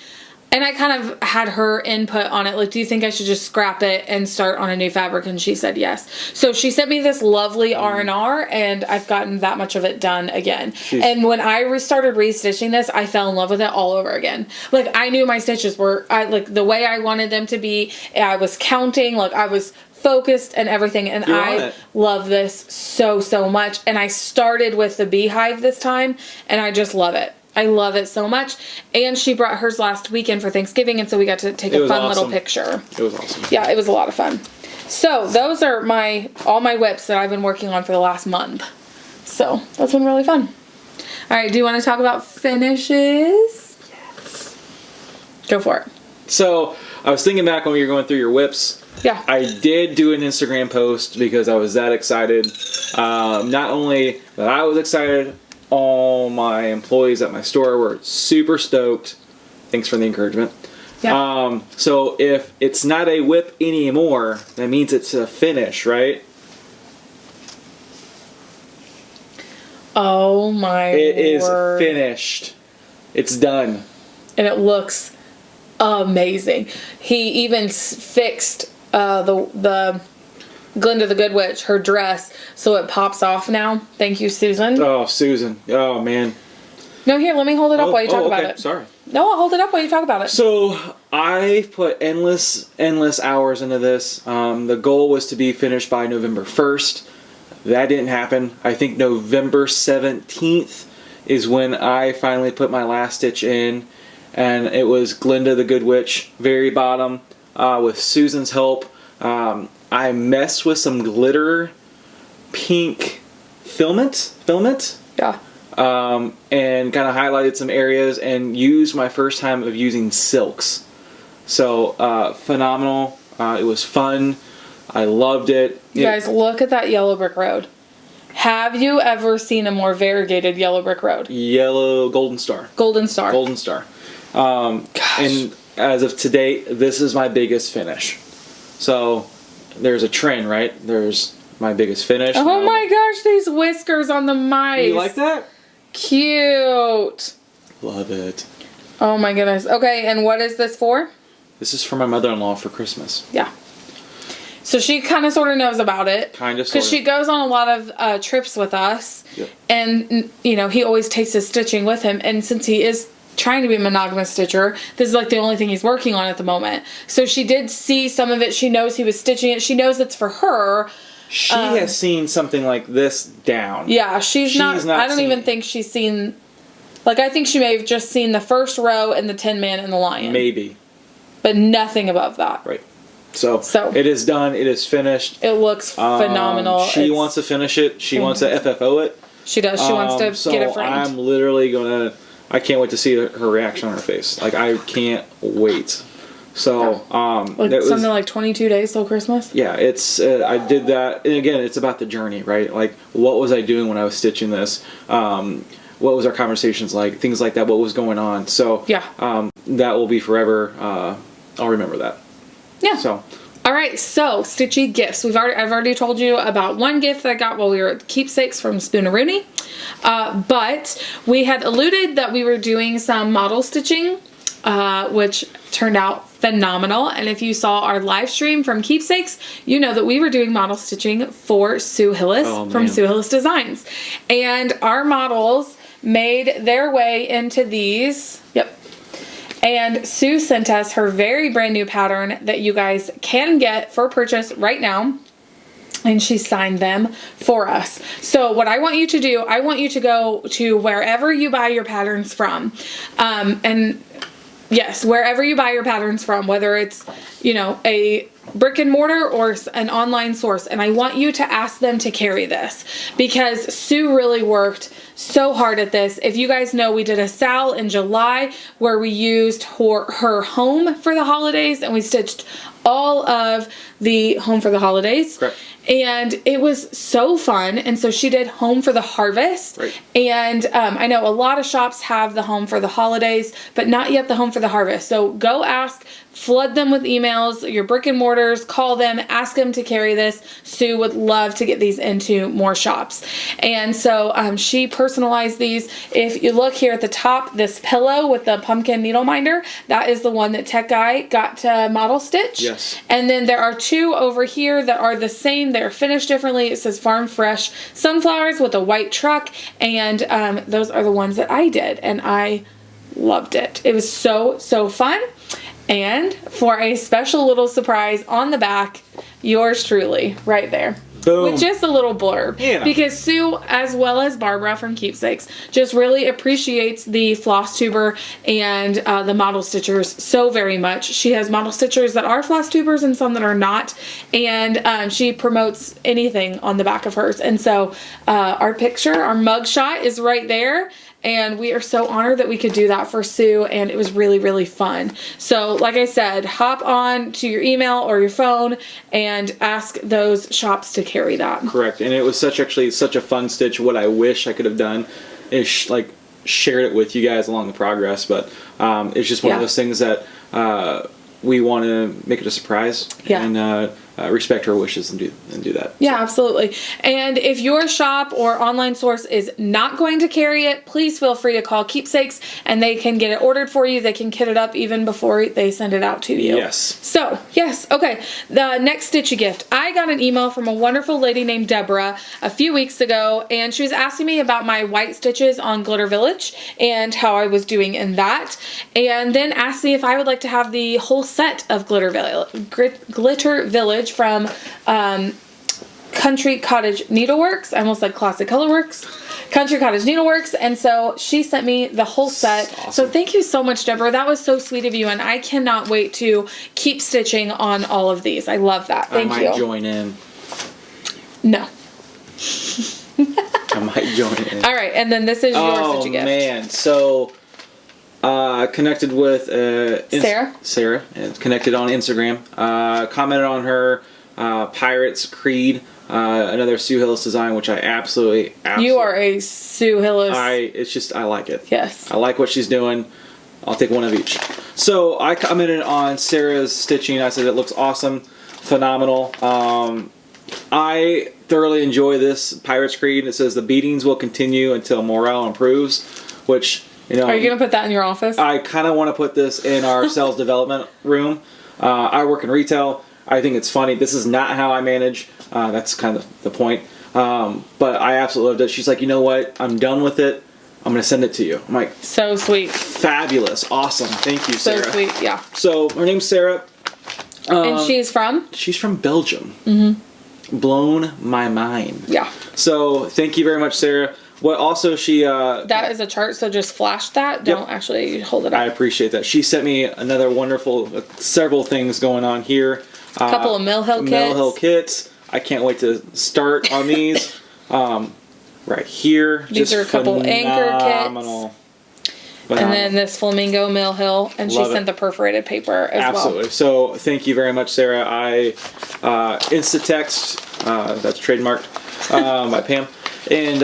[SPEAKER 1] And I kind of had her input on it. Like, do you think I should just scrap it and start on a new fabric? And she said yes. So she sent me this lovely R&R, and I've gotten that much of it done again. Jeez. And when I started restitching this, I fell in love with it all over again. Like, I knew my stitches were, like, the way I wanted them to be. I was counting. Like, I was focused and everything. And I love this so, so much. And I started with the beehive this time, and I just love it. I love it so much. And she brought hers last weekend for Thanksgiving, and so we got to take a fun little picture.
[SPEAKER 2] It was awesome.
[SPEAKER 1] Yeah, it was a lot of fun. So those are all my WIPs that I've been working on for the last month. So that's been really fun. All right, do you want to talk about finishes? Yes. Go for it.
[SPEAKER 2] So I was thinking back when we were going through your WIPs.
[SPEAKER 1] Yeah.
[SPEAKER 2] I did do an Instagram post because I was that excited. Not only that I was excited, all my employees at my store were super stoked. Thanks for the encouragement. Yeah. So if it's not a WIP anymore, that means it's a finish, right?
[SPEAKER 1] Oh my word.
[SPEAKER 2] It is finished. It's done.
[SPEAKER 1] And it looks amazing. He even fixed the Glinda the Good Witch, her dress, so it pops off now. Thank you, Susan.
[SPEAKER 2] Oh, Susan. Oh, man.
[SPEAKER 1] No, here, let me hold it up while you talk about it.
[SPEAKER 2] Sorry.
[SPEAKER 1] No, I'll hold it up while you talk about it.
[SPEAKER 2] So, I put endless hours into this. The goal was to be finished by November 1st. That didn't happen. I think November 17th is when I finally put my last stitch in, and it was Glinda the Good Witch, very bottom, with Susan's help. I messed with some glitter pink filament.
[SPEAKER 1] Yeah.
[SPEAKER 2] And kind of highlighted some areas and used my first time of using silks. So, phenomenal. It was fun. I loved it.
[SPEAKER 1] You guys, look at that yellow brick road. Have you ever seen a more variegated yellow brick road?
[SPEAKER 2] Yellow Golden Star.
[SPEAKER 1] Golden Star.
[SPEAKER 2] Golden Star. And as of today, this is my biggest finish. So, there's a trend, right? There's my biggest finish.
[SPEAKER 1] Oh my gosh, these whiskers on the mice.
[SPEAKER 2] You like that?
[SPEAKER 1] Cute.
[SPEAKER 2] Love it.
[SPEAKER 1] Oh my goodness. Okay, and what is this for?
[SPEAKER 2] This is for my mother-in-law for Christmas.
[SPEAKER 1] Yeah. So she kind of sort of knows about it.
[SPEAKER 2] Kind of, sort of.
[SPEAKER 1] Because she goes on a lot of trips with us.
[SPEAKER 2] Yep.
[SPEAKER 1] And, you know, he always takes his stitching with him. And since he is trying to be a monogamous stitcher, this is like the only thing he's working on at the moment. So she did see some of it. She knows he was stitching it. She knows it's for her.
[SPEAKER 2] She has seen something like this down.
[SPEAKER 1] Yeah, she's not I don't even think she's seen... Like, I think she may have just seen the first row and the Tin Man and the Lion.
[SPEAKER 2] Maybe.
[SPEAKER 1] But nothing above that.
[SPEAKER 2] Right. So it is done. It is finished.
[SPEAKER 1] It looks phenomenal.
[SPEAKER 2] She wants to finish it. She wants to FFO it.
[SPEAKER 1] She does. She wants to get it framed.
[SPEAKER 2] I'm literally going to... I can't wait to see her reaction on her face. Like, I can't wait. So,
[SPEAKER 1] something like 22 days till Christmas?
[SPEAKER 2] Yeah, it's, I did that, and again, it's about the journey, right? Like, what was I doing when I was stitching this? What was our conversations like? Things like that, what was going on? So,
[SPEAKER 1] yeah.
[SPEAKER 2] That will be forever, I'll remember that.
[SPEAKER 1] Yeah.
[SPEAKER 2] So.
[SPEAKER 1] Alright, so, Stitchy gifts. I've already told you about one gift that I got while we were at Keepsakes from Spooneroonie. But we had alluded that we were doing some model stitching, which turned out phenomenal. And if you saw our live stream from Keepsakes, you know that we were doing model stitching for Sue Hillis from Sue Hillis Designs. And our models made their way into these. Yep. And Sue sent us her very brand new pattern that you guys can get for purchase right now. And she signed them for us. So what I want you to do, I want you to go to wherever you buy your patterns from. And yes, wherever you buy your patterns from, whether it's, you know, a brick and mortar or an online source. And I want you to ask them to carry this because Sue really worked so hard at this. If you guys know, we did a sal in July where we used her home for the holidays and we stitched all of the home for the holidays.
[SPEAKER 2] Correct.
[SPEAKER 1] And it was so fun. And so she did home for the harvest.
[SPEAKER 2] Right.
[SPEAKER 1] And I know a lot of shops have the home for the holidays, but not yet the home for the harvest. So go ask, flood them with emails, your brick and mortars, call them, ask them to carry this. Sue would love to get these into more shops. And so she personalized these. If you look here at the top, this pillow with the pumpkin needle minder, that is the one that Tech Guy got to model stitch.
[SPEAKER 2] Yes.
[SPEAKER 1] And then there are two over here that are the same. They're finished differently. It says Farm Fresh Sunflowers with a white truck. And those are the ones that I did. And I loved it. It was so, so fun. And for a special little surprise on the back, yours truly, right there.
[SPEAKER 2] Boom.
[SPEAKER 1] With just a little blurb.
[SPEAKER 2] Yeah.
[SPEAKER 1] Because Sue, as well as Barbara from Keepsakes, just really appreciates the Flosstuber and the model stitchers so very much. She has model stitchers that are Flosstubers and some that are not. And she promotes anything on the back of hers. And so our picture, our mugshot is right there. And we are so honored that we could do that for Sue, and it was really, really fun. So, like I said, hop on to your email or your phone and ask those shops to carry that.
[SPEAKER 2] Correct. And it was such a fun stitch. What I wish I could have done is shared it with you guys along the progress, but it's just one of those things that we want to make it a surprise and respect her wishes and do that.
[SPEAKER 1] Yeah, absolutely. And if your shop or online source is not going to carry it, please feel free to call Keepsakes and they can get it ordered for you. They can kit it up even before they send it out to you.
[SPEAKER 2] Yes.
[SPEAKER 1] So, yes. Okay. The next stitchy gift. I got an email from a wonderful lady named Deborah a few weeks ago, and she was asking me about my white stitches on Glitter Village and how I was doing in that, and then asked me if I would like to have the whole set of Glitter Village from Country Cottage Needleworks. I almost said Classic Colorworks. Country Cottage Needleworks. And so she sent me the whole set. Awesome. So thank you so much, Deborah. That was so sweet of you. And I cannot wait to keep stitching on all of these. I love that. Thank you.
[SPEAKER 2] I might join in.
[SPEAKER 1] No.
[SPEAKER 2] I might join in.
[SPEAKER 1] All right. And then this is your stitchy gift.
[SPEAKER 2] Oh, man. So connected with Sarah, and connected on Instagram. Commented on her Pirates Creed, another Sue Hillis design, which I absolutely.
[SPEAKER 1] You are a Sue Hillis.
[SPEAKER 2] I like it.
[SPEAKER 1] Yes.
[SPEAKER 2] I like what she's doing. I'll take one of each. So I commented on Sarah's stitching. I said it looks awesome, phenomenal. I thoroughly enjoy this Pirates Creed. It says the beatings will continue until morale improves, which. You know,
[SPEAKER 1] are you going to put that in your office?
[SPEAKER 2] I kind of want to put this in our sales development room. I work in retail. I think it's funny. This is not how I manage. That's kind of the point. But I absolutely loved it. She's like, you know what? I'm done with it. I'm going to send it to you. I'm like,
[SPEAKER 1] so sweet.
[SPEAKER 2] Fabulous. Awesome. Thank you, Sarah.
[SPEAKER 1] So sweet, yeah.
[SPEAKER 2] So her name's Sarah.
[SPEAKER 1] And she's from?
[SPEAKER 2] She's from Belgium. Mm-hmm. Blown my mind.
[SPEAKER 1] Yeah.
[SPEAKER 2] So thank you very much, Sarah. What also she...
[SPEAKER 1] that is a chart, so just flash that. Don't actually hold it up.
[SPEAKER 2] I appreciate that. She sent me another wonderful... several things going on here.
[SPEAKER 1] A couple of Mill Hill kits.
[SPEAKER 2] Mill Hill kits. I can't wait to start on these. Right here.
[SPEAKER 1] These are a couple
[SPEAKER 2] phenomenal.
[SPEAKER 1] Anchor kits. And then this Flamingo Mill Hill. And she sent the perforated paper as well.
[SPEAKER 2] Absolutely. So thank you very much, Sarah. I Instatext, that's trademarked by Pam. And,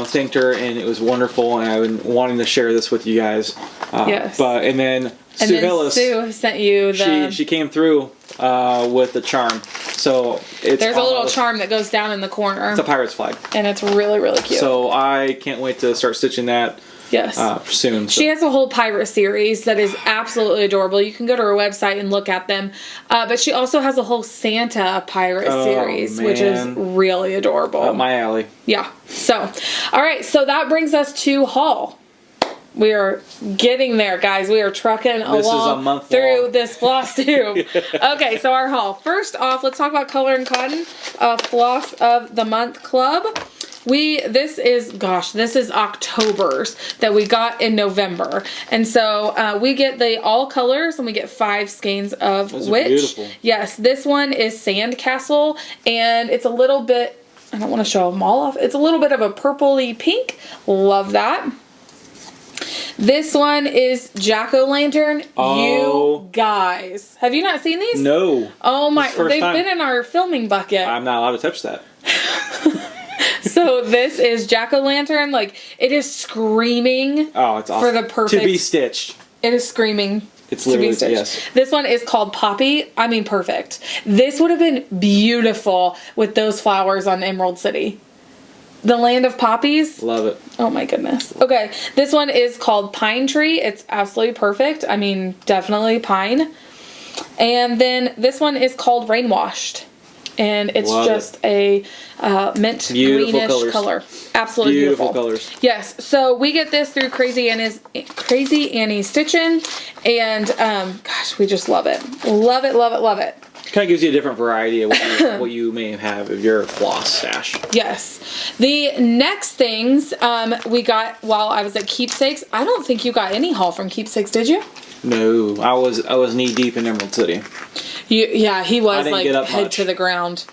[SPEAKER 2] thanked her, and it was wonderful, and I've been wanting to share this with you guys.
[SPEAKER 1] Yes.
[SPEAKER 2] And then Sue Hillis.
[SPEAKER 1] Sue sent you the...
[SPEAKER 2] She came through with the charm. So
[SPEAKER 1] there's a little charm that goes down in the corner.
[SPEAKER 2] It's a pirate's flag.
[SPEAKER 1] And it's really, really cute.
[SPEAKER 2] So I can't wait to start stitching that.
[SPEAKER 1] Yes.
[SPEAKER 2] Soon. So.
[SPEAKER 1] She has a whole pirate series that is absolutely adorable. You can go to her website and look at them. But she also has a whole Santa pirate series, which is really adorable.
[SPEAKER 2] Up my alley.
[SPEAKER 1] Yeah. So, all right. So that brings us to haul. We are getting there, guys. We are trucking along through this floss tube. Okay, so our haul. First off, let's talk about Color and Cotton, Floss of the Month Club. This is October's that we got in November. And so we get the all colors and we get 5 skeins of Witch.
[SPEAKER 2] Beautiful.
[SPEAKER 1] Yes, this one is Sandcastle and it's a little bit, I don't want to show them all off. It's a little bit of a purpley pink. Love that. This one is Jack-o'-lantern.
[SPEAKER 2] Oh.
[SPEAKER 1] You guys. Have you not seen these?
[SPEAKER 2] No.
[SPEAKER 1] Oh my, they've been in our filming bucket.
[SPEAKER 2] I'm not allowed to touch that.
[SPEAKER 1] So this is Jack-o'-lantern. Like, it is screaming.
[SPEAKER 2] Oh, it's awesome.
[SPEAKER 1] For the perfect.
[SPEAKER 2] To be stitched.
[SPEAKER 1] It is screaming.
[SPEAKER 2] It's literally,
[SPEAKER 1] to be stitched.
[SPEAKER 2] yes.
[SPEAKER 1] This one is called Poppy. I mean, perfect. This would have been beautiful with those flowers on Emerald City. The land of poppies.
[SPEAKER 2] Love it.
[SPEAKER 1] Oh my goodness. Okay, this one is called Pine Tree. It's absolutely perfect. I mean, definitely pine. And then this one is called Rainwashed. And it's a mint greenish color. Absolutely beautiful.
[SPEAKER 2] Colors.
[SPEAKER 1] Yes. So we get this through Crazy Annie Stitchin'. And gosh, we just love it. Love it, love it, love it.
[SPEAKER 2] Kind of gives you a different variety of what you may have of your floss stash.
[SPEAKER 1] Yes. The next things we got while I was at Keepsakes. I don't think you got any haul from Keepsakes, did you?
[SPEAKER 2] No, I was knee deep in Emerald City.
[SPEAKER 1] Yeah, he was like head to the ground.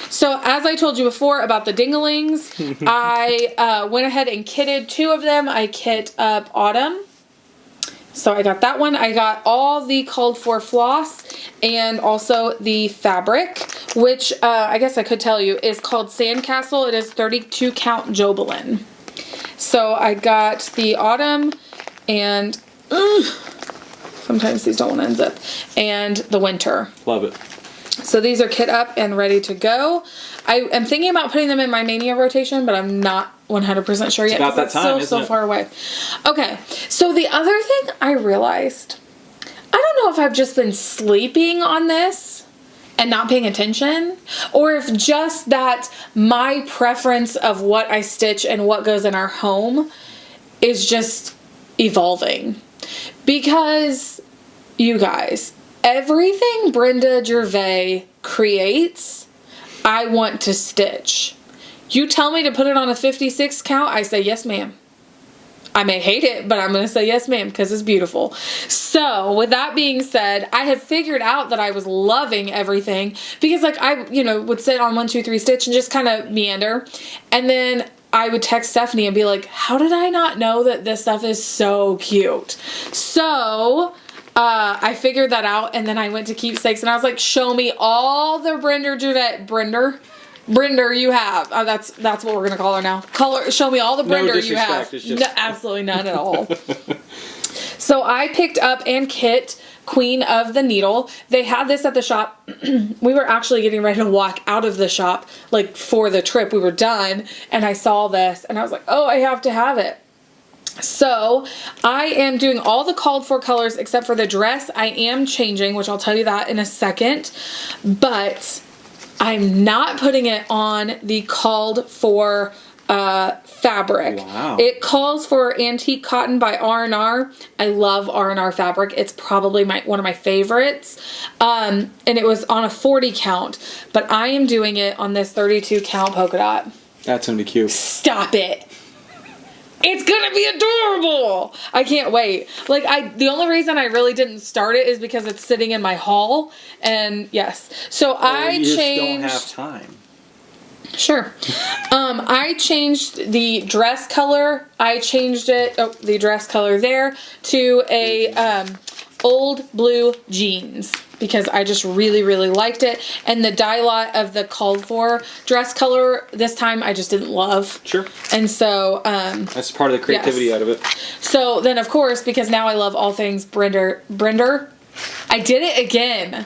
[SPEAKER 1] So as I told you before about the dinglings, I went ahead and kitted 2 of them. I kit up Autumn. So I got that one. I got all the called for floss and also the fabric, which I guess I could tell you is called Sandcastle. It is 32 count Jobelin. So I got the Autumn and sometimes these don't want to unzip, and the Winter.
[SPEAKER 2] Love it.
[SPEAKER 1] So these are kit up and ready to go. I am thinking about putting them in my Mania rotation, but I'm not 100% sure yet.
[SPEAKER 2] It's about that time,
[SPEAKER 1] it's so far away. Okay, so the other thing I realized, I don't know if I've just been sleeping on this and not paying attention, or if just that my preference of what I stitch and what goes in our home is just evolving. Because, you guys, everything Brenda Gervais creates, I want to stitch. You tell me to put it on a 56 count, I say yes ma'am. I may hate it, but I'm going to say yes ma'am because it's beautiful. So with that being said, I had figured out that I was loving everything because like I, would sit on 1, 2, 3 stitch and just kind of meander. And then I would text Stephanie and be like, how did I not know that this stuff is so cute? So I figured that out, and then I went to Keepsakes and I was like, show me all the Brender you have. That's what we're gonna call her now. Show me all the Brender you have. No, absolutely none at all. So I picked up and kit Queen of the Needle. They had this at the shop. We were actually getting ready to walk out of the shop, like for the trip. We were done, and I saw this, and I was like, oh, I have to have it. So I am doing all the called for colors except for the dress. I am changing, which I'll tell you that in a second, but I'm not putting it on the called for fabric.
[SPEAKER 2] Wow.
[SPEAKER 1] It calls for antique cotton by R&R. I love R&R fabric. It's probably one of my favorites. And it was on a 40 count, but I am doing it on this 32 count polka dot.
[SPEAKER 2] That's gonna be cute.
[SPEAKER 1] Stop it. It's gonna be adorable. I can't wait. Like the only reason I really didn't start it is because it's sitting in my haul. And yes, so I changed.
[SPEAKER 2] You just don't have time.
[SPEAKER 1] Sure. I changed the dress color. I changed it. Oh, the dress color there to a old blue jeans because I just really, really liked it. And the dye lot of the called for dress color this time I just didn't love.
[SPEAKER 2] Sure.
[SPEAKER 1] And so
[SPEAKER 2] that's part of the creativity out of it.
[SPEAKER 1] So then of course, because now I love all things Brender, I did it again.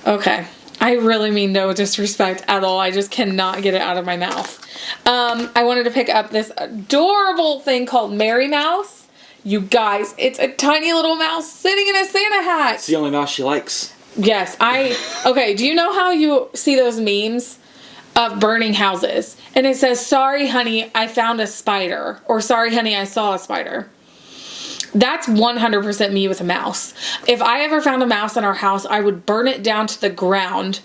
[SPEAKER 1] Okay. I really mean no disrespect at all. I just cannot get it out of my mouth. I wanted to pick up this adorable thing called Mary Mouse. You guys, it's a tiny little mouse sitting in a Santa hat.
[SPEAKER 2] It's the only mouse she likes.
[SPEAKER 1] Yes, okay, do you know how you see those memes of burning houses? And it says, sorry, honey, I found a spider. Or sorry, honey, I saw a spider. That's 100% me with a mouse. If I ever found a mouse in our house, I would burn it down to the ground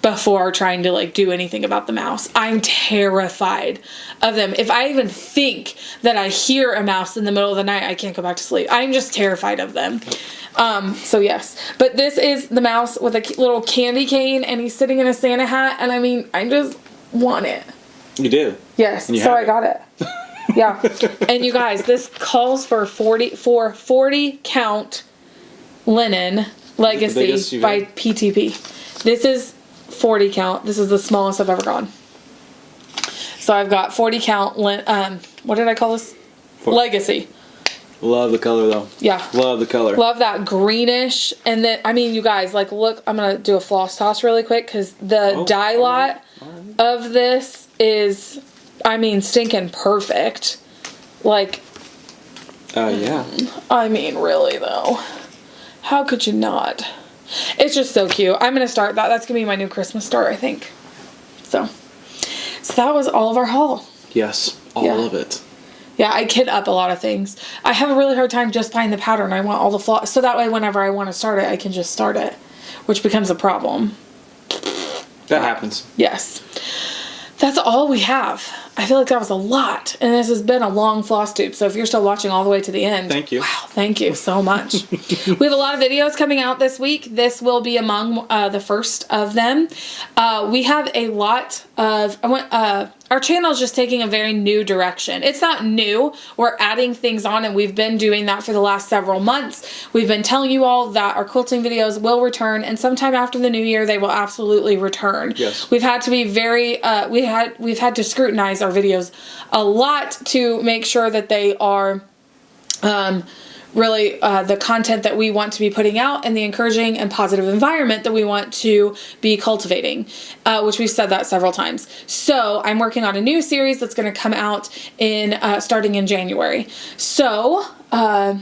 [SPEAKER 1] before trying to like do anything about the mouse. I'm terrified of them. If I even think that I hear a mouse in the middle of the night, I can't go back to sleep. I'm just terrified of them. So yes, but this is the mouse with a little candy cane, and he's sitting in a Santa hat, and I mean, I just want it.
[SPEAKER 2] You do?
[SPEAKER 1] Yes, so I got it. Yeah. And you guys, this calls for 40 count linen legacy by PTP. This is 40 count. This is the smallest I've ever gone. So I've got 40 count what did I call this? Legacy.
[SPEAKER 2] Love the color though.
[SPEAKER 1] Yeah.
[SPEAKER 2] Love the color.
[SPEAKER 1] Love that greenish. And then, I mean, you guys, like, look, I'm going to do a floss toss really quick because the dye lot of this is, I mean, stinking perfect. Like.
[SPEAKER 2] Yeah.
[SPEAKER 1] I mean, really though. How could you not? It's just so cute. I'm going to start that. That's going to be my new Christmas start, I think. So that was all of our haul.
[SPEAKER 2] Yes. All of it.
[SPEAKER 1] Yeah, I kit up a lot of things. I have a really hard time just buying the powder, and I want all the floss. So that way, whenever I want to start it, I can just start it, which becomes a problem.
[SPEAKER 2] That happens.
[SPEAKER 1] Yes. That's all we have. I feel like that was a lot. And this has been a long floss tube. So if you're still watching all the way to the end.
[SPEAKER 2] Thank you.
[SPEAKER 1] Wow, thank you so much. We have a lot of videos coming out this week. This will be among the first of them. We have a lot of... our channel is just taking a very new direction. It's not new. We're adding things on, and we've been doing that for the last several months. We've been telling you all that our quilting videos will return, and sometime after the new year, they will absolutely return.
[SPEAKER 2] Yes.
[SPEAKER 1] We've had to be very, we've had to scrutinize our videos a lot to make sure that they are, really the content that we want to be putting out and the encouraging and positive environment that we want to be cultivating, which we've said that several times. So I'm working on a new series that's going to come out in starting in January. So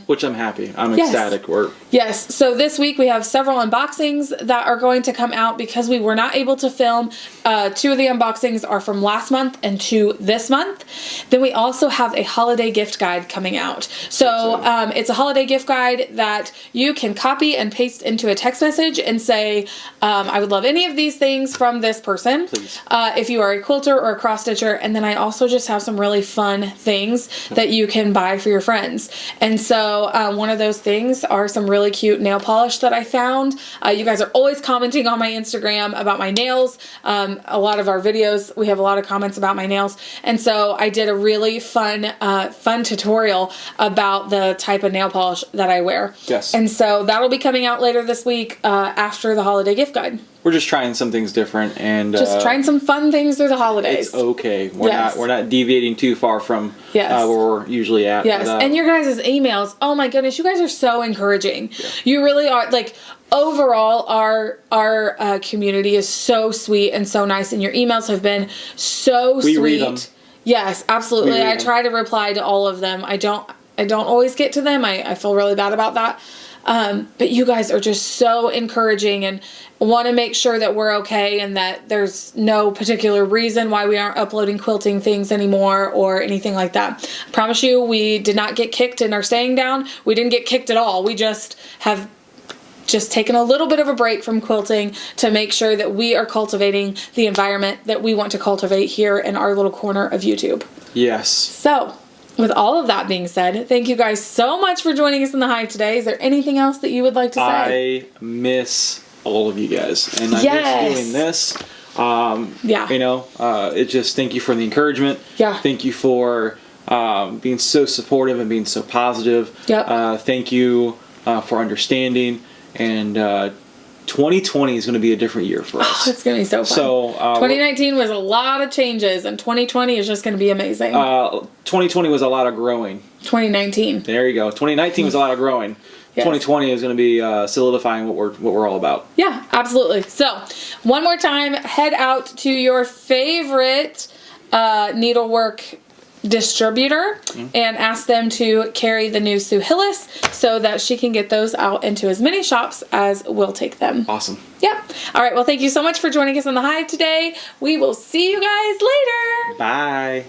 [SPEAKER 2] which I'm happy. I'm ecstatic.
[SPEAKER 1] Yes. So this week we have several unboxings that are going to come out because we were not able to film. 2 of the unboxings are from last month and 2 this month. Then we also have a holiday gift guide coming out. So it's a holiday gift guide that you can copy and paste into a text message and say, I would love any of these things from this person.
[SPEAKER 2] Please.
[SPEAKER 1] If you are a quilter or a cross stitcher. And then I also just have some really fun things that you can buy for your friends. And so one of those things are some really cute nail polish that I found. You guys are always commenting on my Instagram about my nails. A lot of our videos, we have a lot of comments about my nails. And so I did a really fun tutorial about the type of nail polish that I wear.
[SPEAKER 2] Yes.
[SPEAKER 1] And so that'll be coming out later this week after the holiday gift guide.
[SPEAKER 2] We're just trying some things different and
[SPEAKER 1] just trying some fun things through the holidays.
[SPEAKER 2] It's okay. We're not deviating too far from where we're usually at.
[SPEAKER 1] Yes. And your guys' emails, oh my goodness, you guys are so encouraging. Yeah. You really are. Like, overall, our community is so sweet and so nice, and your emails have been so sweet.
[SPEAKER 2] We read them.
[SPEAKER 1] Yes, absolutely. I try to reply to all of them. I don't always get to them. I feel really bad about that. But you guys are just so encouraging and want to make sure that we're okay and that there's no particular reason why we aren't uploading quilting things anymore or anything like that. I promise you, we did not get kicked and are staying down. We didn't get kicked at all. We just have taken a little bit of a break from quilting to make sure that we are cultivating the environment that we want to cultivate here in our little corner of YouTube.
[SPEAKER 2] Yes.
[SPEAKER 1] So, with all of that being said, thank you guys so much for joining us in the Hive today. Is there anything else that you would like to say?
[SPEAKER 2] I miss all of you guys, and I miss doing this. You know, it just thank you for the encouragement.
[SPEAKER 1] Yeah.
[SPEAKER 2] Thank you for being so supportive and being so positive.
[SPEAKER 1] Yep.
[SPEAKER 2] Thank you for understanding, and 2020 is going to be a different year for us.
[SPEAKER 1] Oh, it's going to be so fun.
[SPEAKER 2] So
[SPEAKER 1] 2019 was a lot of changes, and 2020 is just going to be amazing.
[SPEAKER 2] 2020 was a lot of growing.
[SPEAKER 1] 2019.
[SPEAKER 2] There you go. 2019 was a lot of growing. Yes. 2020 is going to be solidifying what we're all about.
[SPEAKER 1] Yeah, absolutely. So, one more time, head out to your favorite needlework distributor and ask them to carry the new Sue Hillis so that she can get those out into as many shops as will take them.
[SPEAKER 2] Awesome.
[SPEAKER 1] Yeah. All right. Well, thank you so much for joining us on the Hive today. We will see you guys later.
[SPEAKER 2] Bye.